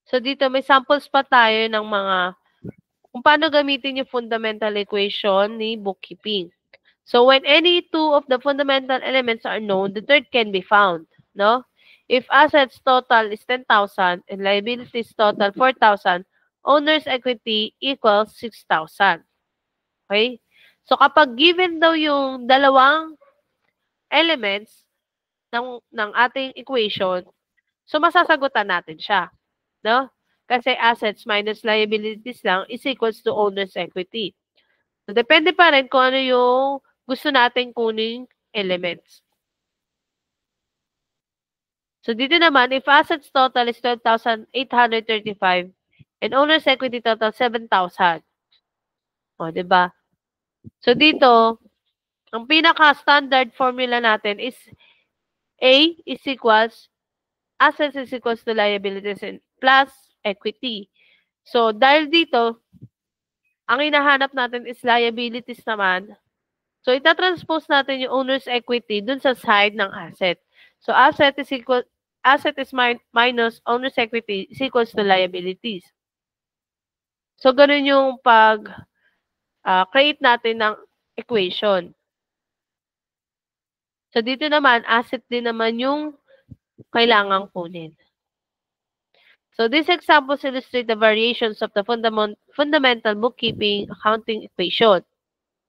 So, dito may samples pa tayo ng mga kung paano gamitin yung fundamental equation ni bookkeeping. So, when any two of the fundamental elements are known, the third can be found. No? If assets total is 10,000 and liabilities total 4,000, owner's equity equals 6,000. Okay? So, kapag given daw yung dalawang elements ng ating equation, so masasagutan natin siya. No? Kasi assets minus liabilities lang is equals to owner's equity. So, depende pa rin kung ano yung gusto natin kuning elements. So, dito naman, if assets total is 12,835 and owner's equity total 7,000. O, diba? So, dito, ang pinaka-standard formula natin is A is equals, assets is equals to liabilities and plus equity. So, dahil dito, ang hinahanap natin is liabilities naman. So, itatranspose natin yung owner's equity dun sa side ng asset. So, asset is minus owner's equity is equals to liabilities. So, ganun yung create natin ng equation. So, dito naman, asset din naman yung kailangang kunin. So, these examples illustrate the variations of the fundamental bookkeeping accounting equation.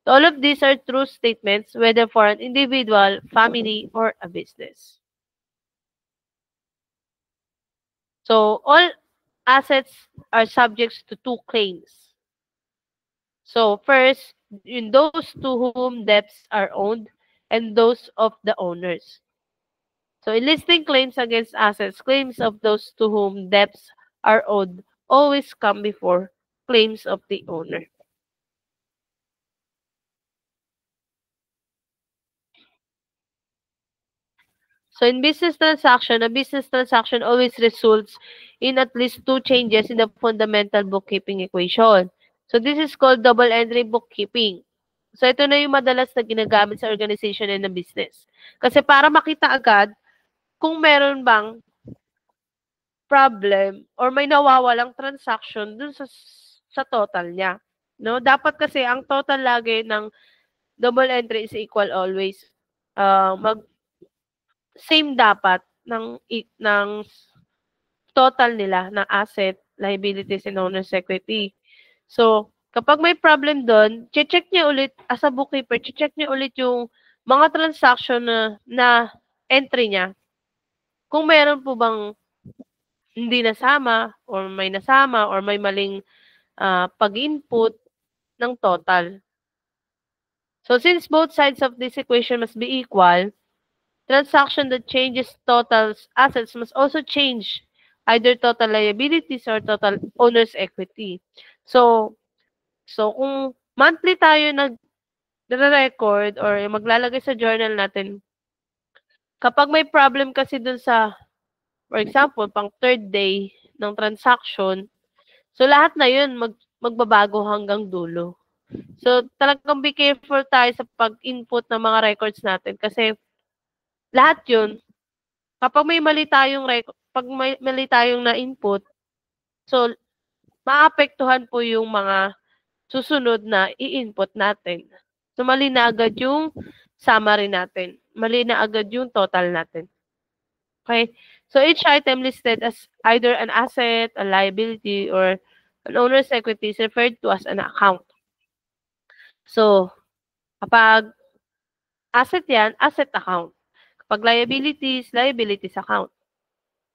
So, all of these are true statements, whether for an individual, family, or a business. So, all assets are subject to two claims. So, first, in those to whom debts are owned and those of the owners. So, in listing claims against assets, claims of those to whom debts are owed always come before claims of the owner. So in business transaction, a business transaction always results in at least 2 changes in the fundamental bookkeeping equation. So this is called double entry bookkeeping. So ito na yung madalas na ginagamit sa organization and ng business. Kasi para makita agad kung meron bang problem or may nawawalang transaction dun sa total niya. No? Dapat kasi ang total lagi ng double entry is equal always. Same dapat ng total nila ng asset, liabilities, and owner's equity. So, kapag may problem doon, check niya ulit, as a bookkeeper, check niya ulit yung mga transaction na entry niya. Kung meron po bang hindi nasama, or may maling pag-input ng total. So, since both sides of this equation must be equal, transaction that changes total assets must also change either total liabilities or total owner's equity. So kung monthly tayo nagre-record or maglalagay sa journal natin, kapag may problem kasi dun sa, for example, pang third day ng transaction, so lahat na yun magbabago hanggang dulo. So talagang be careful tayo sa pag-input ng mga records natin kasi lahat yun, kapag may mali tayong na-input, so maapektuhan po yung mga susunod na i-input natin. So mali na agad yung summary natin. Mali na agad yung total natin. Okay? So each item listed as either an asset, a liability, or an owner's equity is referred to as an account. So, kapag asset yan, asset account. Kapag liabilities, liabilities account.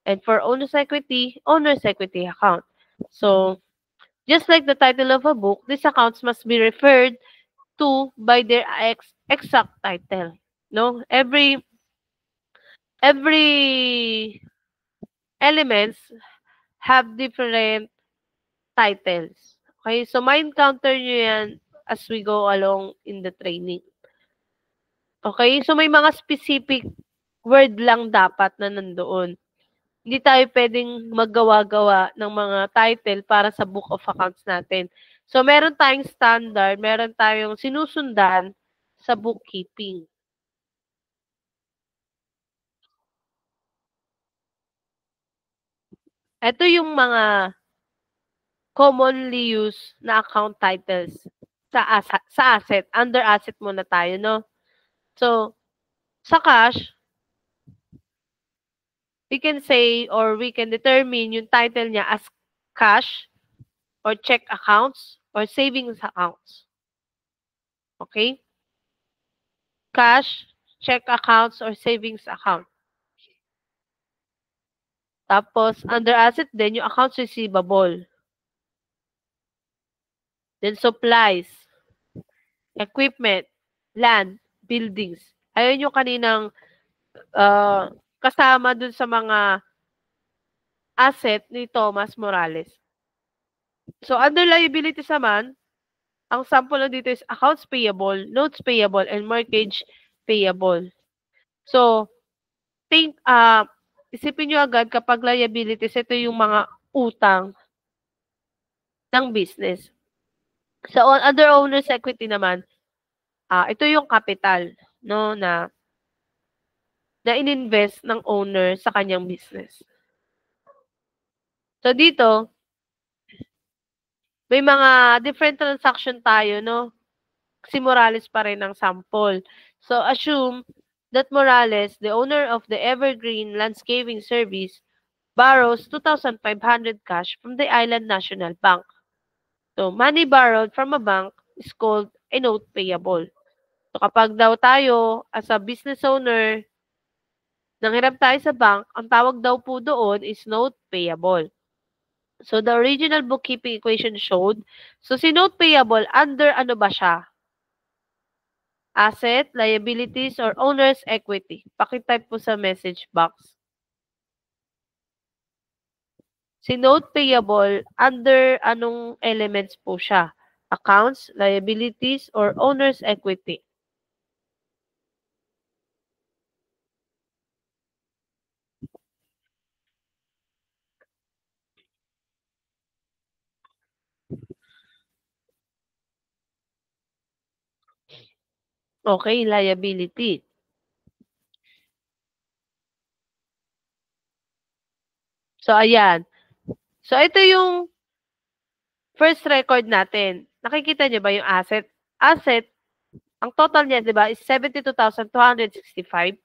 And for owner's equity account. So, just like the title of a book, these accounts must be referred to by their exact title. No? Every elements have different titles. Okay? So, ma-encounter nyo yan as we go along in the training. Okay? So, may mga specific word lang dapat na nandoon. Hindi tayo pwedeng maggawa-gawa ng mga title para sa book of accounts natin. So, meron tayong standard, meron tayong sinusundan sa bookkeeping. Ito yung mga commonly used na account titles sa asset. Under asset muna tayo, no? So, sa cash, we can say or we can determine yung title niya as cash or check accounts or savings accounts. Okay? Cash, check accounts, or savings account. Tapos, under asset din, yung accounts receivable. Then, supplies, equipment, land, buildings. Ayun yung kaninang kasama dun sa mga asset ni Thomas Morales. So, under liabilities naman, ang sample na dito is accounts payable, notes payable, and mortgage payable. So, isipin nyo agad kapag liabilities, ito yung mga utang ng business. So, under owner's equity naman, ito yung capital, no, na ininvest ng owner sa kanyang business. So, dito, may mga different transaction tayo, no? Si Morales pa rin ang sample. So, assume that Morales, the owner of the Evergreen Landscaping Service, borrows 2,500 cash from the Island National Bank. So, money borrowed from a bank is called a note payable. So, kapag daw tayo, as a business owner, nanghiram tayo sa bank, ang tawag daw po doon is note payable. So, the original bookkeeping equation showed, so si note payable, under ano ba siya? Asset, liabilities, or owner's equity. Pakitype po sa message box. Si note payable, under anong elements po siya? Accounts, liabilities, or owner's equity? Okay, liability. So, ayan. So, ito yung first record natin. Nakikita niyo ba yung asset? Asset, ang total niya, di ba, is 72,265.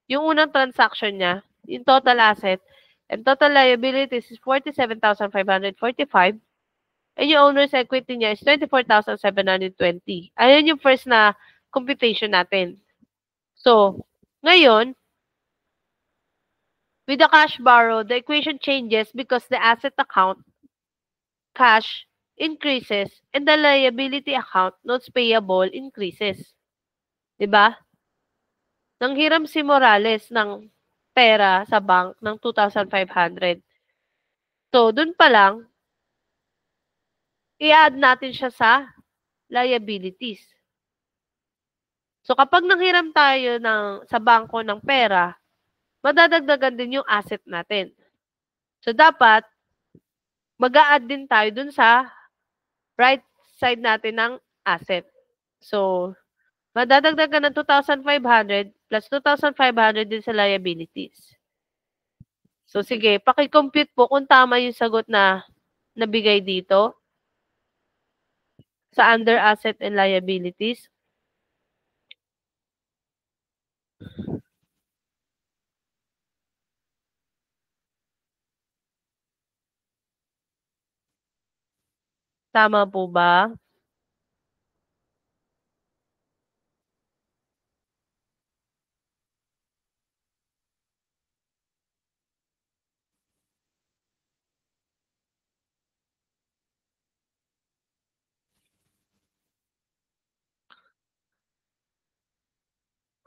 Yung unang transaction niya, yung total asset, and total liabilities is 47,545. And yung owner's equity niya is 24,720. Ayan yung first na computation natin. So, ngayon, with the cash borrow, the equation changes because the asset account, cash, increases and the liability account, notes payable, increases. Diba? Nanghiram si Morales ng pera sa bank ng 2,500. So, dun pa lang, i-add natin siya sa liabilities. So, kapag nanghiram tayo sa bangko ng pera, madadagdagan din yung asset natin. So, dapat, mag-a-add din tayo dun sa right side natin ng asset. So, madadagdagan ng 2,500 plus 2,500 din sa liabilities. So, sige, paki-compute po kung tama yung sagot na nabigay dito sa under asset and liabilities. Tama po ba?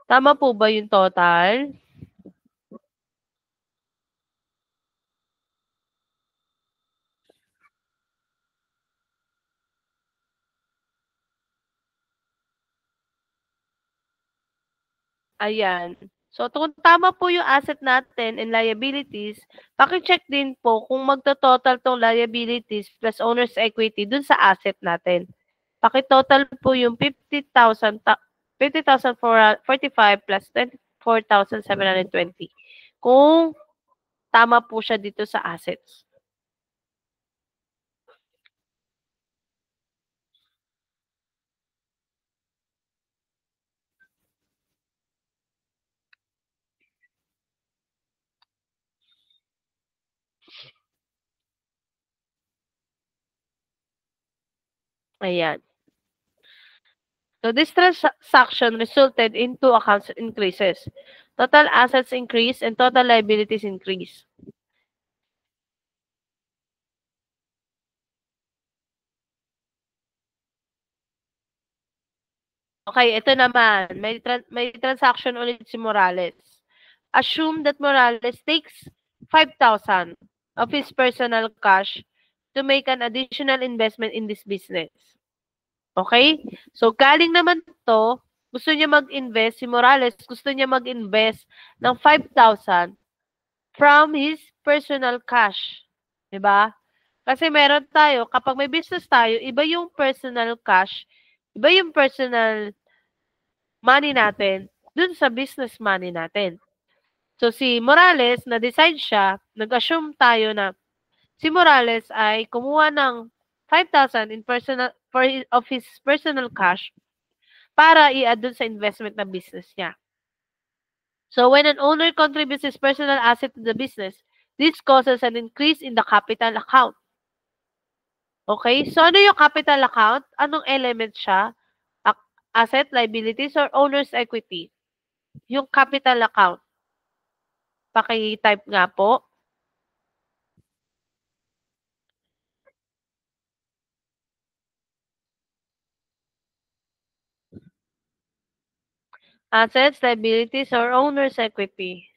Tama po ba yung total? Ayan. So, kung tama po yung asset natin and liabilities, paki-check din po kung magto-total tong liabilities plus owner's equity dun sa asset natin. Paki-total po yung 50,000 50,445 plus 24,720. Kung tama po siya dito sa assets. Ayan. So, this transaction resulted in two accounts increases. Total assets increase and total liabilities increase. Okay, ito naman. May transaction ulit si Morales. Assume that Morales takes 5,000 of his personal cash to make an additional investment in this business. Okay? So, galing naman to, gusto niya mag-invest, si Morales, gusto niya mag-invest ng 5,000 from his personal cash. Diba? Kasi meron tayo, kapag may business tayo, iba yung personal cash, iba yung personal money natin dun sa business money natin. So, si Morales, na-decide siya, nag-assume tayo na si Morales ay kumuha ng 5,000 in personal of his personal cash para i-add dun sa investment na business niya. So, when an owner contributes his personal asset to the business, this causes an increase in the capital account. Okay? So, ano yung capital account? Anong element siya? Asset, liabilities, or owner's equity? Yung capital account. Paki-type nga po. Assets, liabilities, or owner's equity.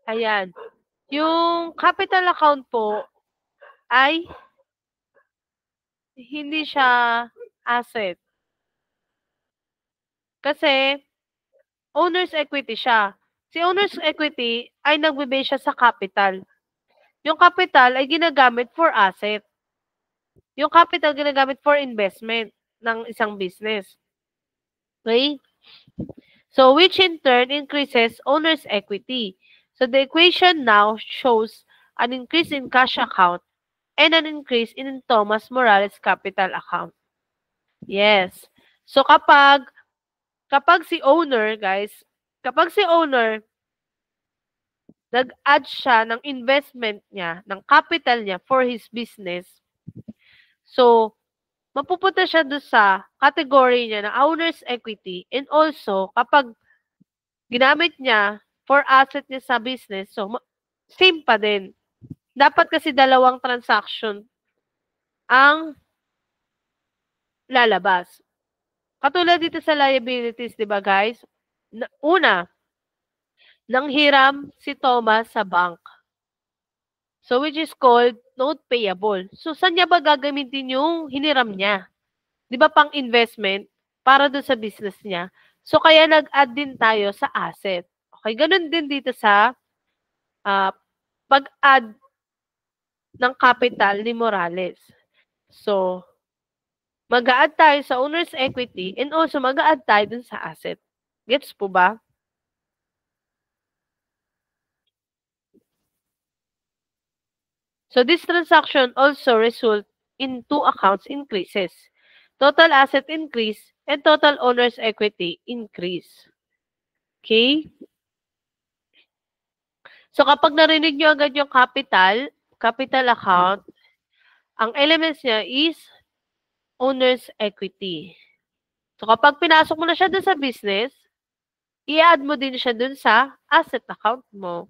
Ayan. Yung capital account po ay hindi siya asset. Kasi owner's equity siya. Si owner's equity ay nagbe-base siya sa capital. Yung capital ay ginagamit for asset. Yung capital ginagamit for investment ng isang business. Okay? So, which in turn increases owner's equity. So, the equation now shows an increase in cash account and an increase in Thomas Morales capital account. Yes. So, kapag si owner, guys, kapag si owner, nag-add siya ng investment niya, ng capital niya for his business, so, mapupunta siya doon sa category niya na owner's equity, and also, kapag ginamit niya for asset niya sa business, so, same pa din. Dapat kasi dalawang transaction ang lalabas. Katulad dito sa liabilities, di ba guys? Una, nanghiram si Thomas sa bank. So, which is called note payable. So, saan niya ba gagamitin yung hiniram niya? Di ba pang investment para doon sa business niya? So, kaya nag-add din tayo sa asset. Okay, ganun din dito sa pag-add ng capital ni Morales. So, mag-a-add tayo sa owner's equity and also mag-a-add tayo dun sa asset. Gets po ba? So, this transaction also result in two accounts increases. Total asset increase and total owner's equity increase. Okay? So, kapag narinig nyo agad yung capital account, ang elements niya is owner's equity. So, kapag pinasok mo na siya dun sa business, i-add mo din siya dun sa asset account mo.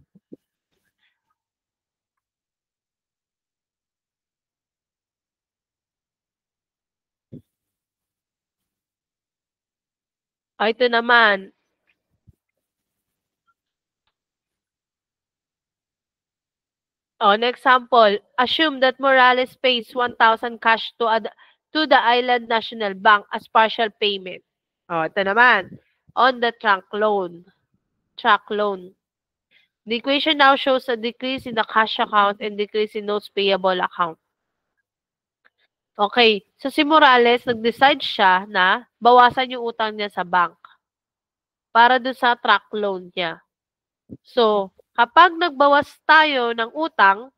Ito naman. An example, assume that Morales pays 1,000 cash to the Island National Bank as partial payment. Ito naman. On the trunk loan. Track loan. The equation now shows a decrease in the cash account and decrease in notes payable account. Okay. So, si Morales, nag-decide siya na bawasan yung utang niya sa bank para doon sa track loan niya. So, kapag nagbawas tayo ng utang,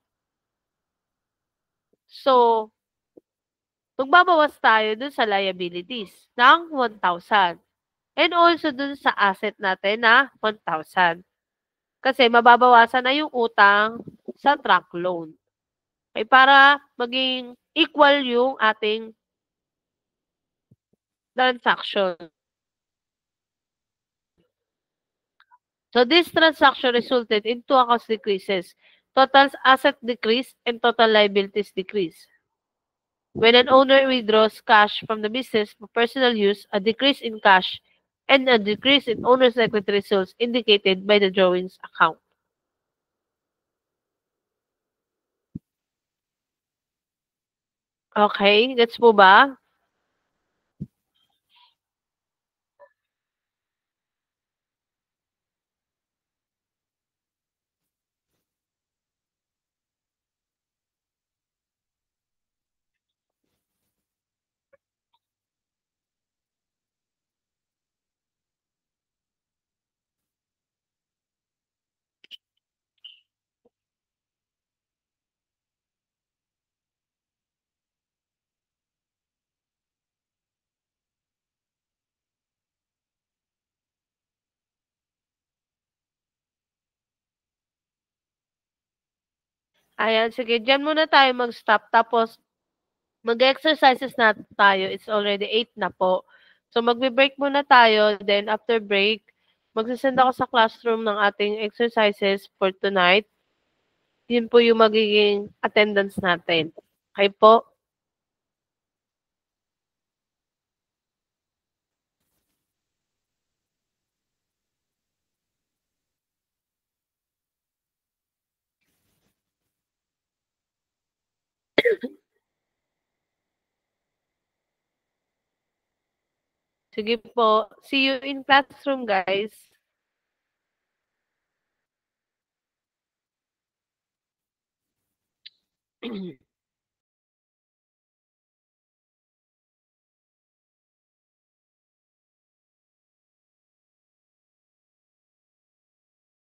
so, magbabawas tayo dun sa liabilities ng 1,000. And also dun sa asset natin na 1,000. Kasi mababawasan na yung utang sa truck loan. Okay, para maging equal yung ating transaction. So this transaction resulted in two accounts decreases. Total asset decrease and total liabilities decrease. When an owner withdraws cash from the business for personal use, a decrease in cash and a decrease in owner's equity results indicated by the drawings account. Okay, gets po ba? Ayan, sige, dyan muna tayo mag-stop. Tapos, mag-exercises na tayo. It's already 8 na po. So, magbe-break muna tayo. Then, after break, magsasend ako sa classroom ng ating exercises for tonight. Yun po yung magiging attendance natin. Okay po? Sige po. See you in classroom, guys.